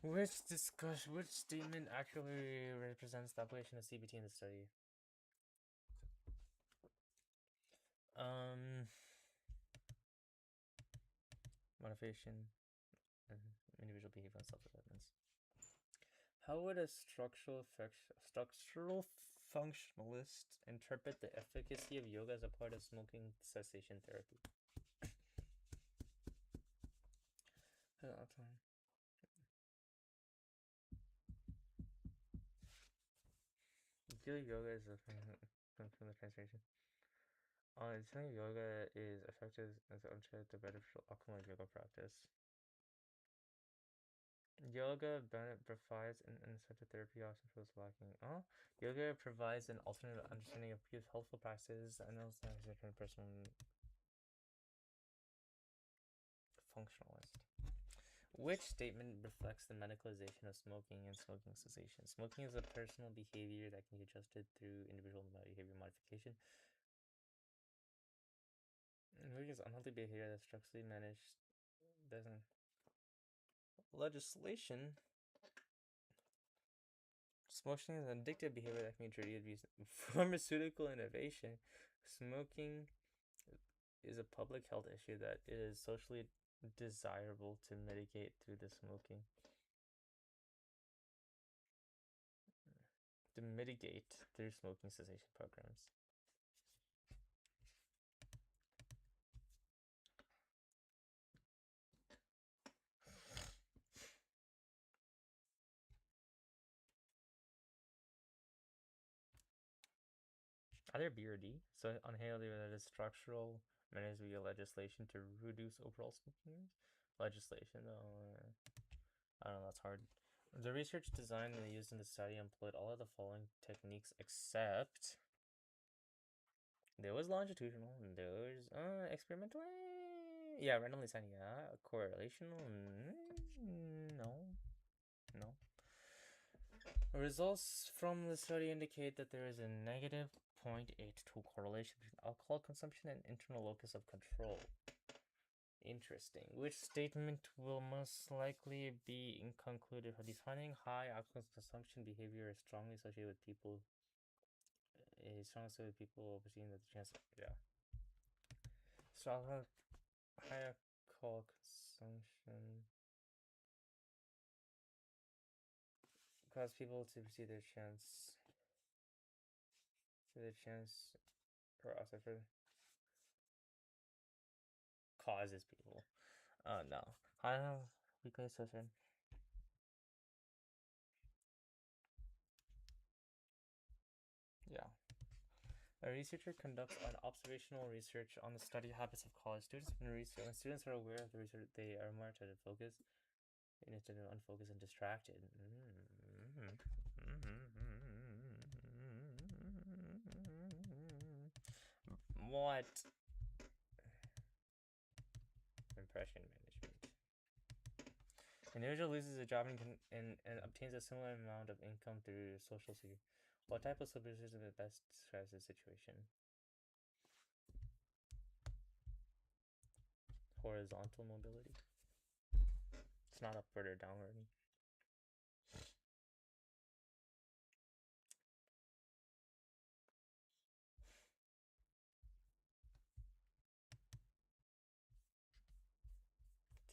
Which statement actually represents the application of CBT in the study? Motivation and individual behavior and self-development. How would a structural functionalist interpret the efficacy of yoga as a part of smoking cessation therapy? Yoga is from the translation. Saying yoga is effective as unchecked the beneficial outcome of yoga practice. Yoga provides an incentive therapy option for those lacking. Yoga provides an alternative understanding of healthful practices and also has a different personal functionalist. Which statement reflects the medicalization of smoking and smoking cessation? Smoking is a personal behavior that can be adjusted through individual behavior modification. Smoking is unhealthy behavior that's structurally managed. Doesn't legislation. Smoking is an addictive behavior that can be treated using pharmaceutical innovation. Smoking is a public health issue that is socially desirable to mitigate through the smoking. To mitigate through smoking cessation programs. Either B or D. So unhealthy that is structural measures via legislation to reduce overall smoking. Legislation. I don't know. That's hard. The research designed and used in the study employed all of the following techniques except there was longitudinal and there was experimental. Yeah, randomly assigned. Yeah, correlational. No. Results from the study indicate that there is a negative 0.82 correlation between alcohol consumption and internal locus of control. Interesting. Which statement will most likely be concluded for this finding? High alcohol consumption behavior is strongly associated with people. Perceiving that the chance. Yeah. So high alcohol consumption cause people to perceive their chance. For us, causes people. No. Weekly session. Yeah. A researcher conducts an observational research on the study habits of college students. When students are aware of the research, they are more to focus instead of unfocused and distracted. What? Impression management. An individual loses a job and obtains a similar amount of income through social security. What type of subsistence best describes the situation? Horizontal mobility. It's not upward or downward.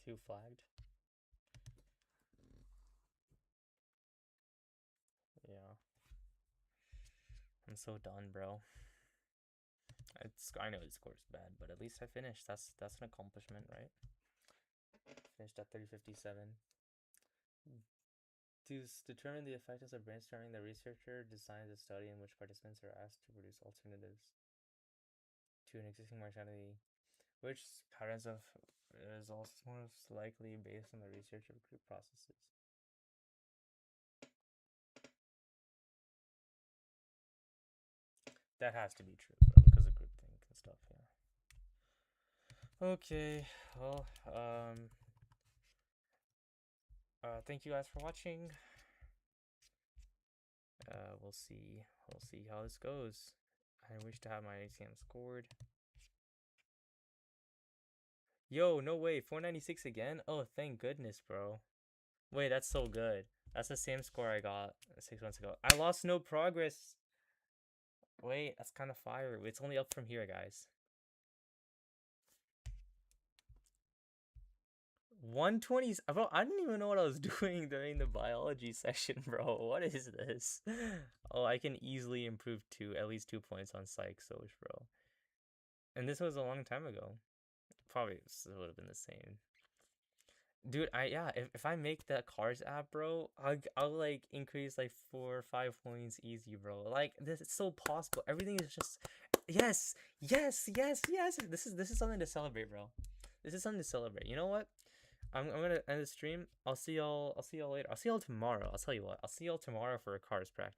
Two flagged. Yeah. I'm so done, bro. I know the score's bad, but at least I finished. That's an accomplishment, right? Finished at 3057. To determine the effectiveness of brainstorming, the researcher designs a study in which participants are asked to produce alternatives to an existing modality, which patterns of results most likely based on the research of group processes. That has to be true, bro, because of groupthink and stuff, yeah. Okay, well, thank you guys for watching. We'll see how this goes. I wish to have my ACM scored. Yo, no way, 496 again? Oh, thank goodness, bro. Wait, that's so good. That's the same score I got 6 months ago. I lost no progress. Wait, that's kind of fire. It's only up from here, guys. 120s, bro. I didn't even know what I was doing during the biology session, bro. What is this? Oh, I can easily improve at least 2 points on psych soch, bro. And this was a long time ago. Probably would have been the same. Dude, if I make that cars app, bro, I'll like increase like 4 or 5 points easy, bro. Like this is so possible. Everything is just yes. This is something to celebrate, bro. This is something to celebrate. You know what? I'm gonna end the stream. I'll see y'all later. I'll see y'all tomorrow. I'll tell you what. I'll see y'all tomorrow for a cars practice.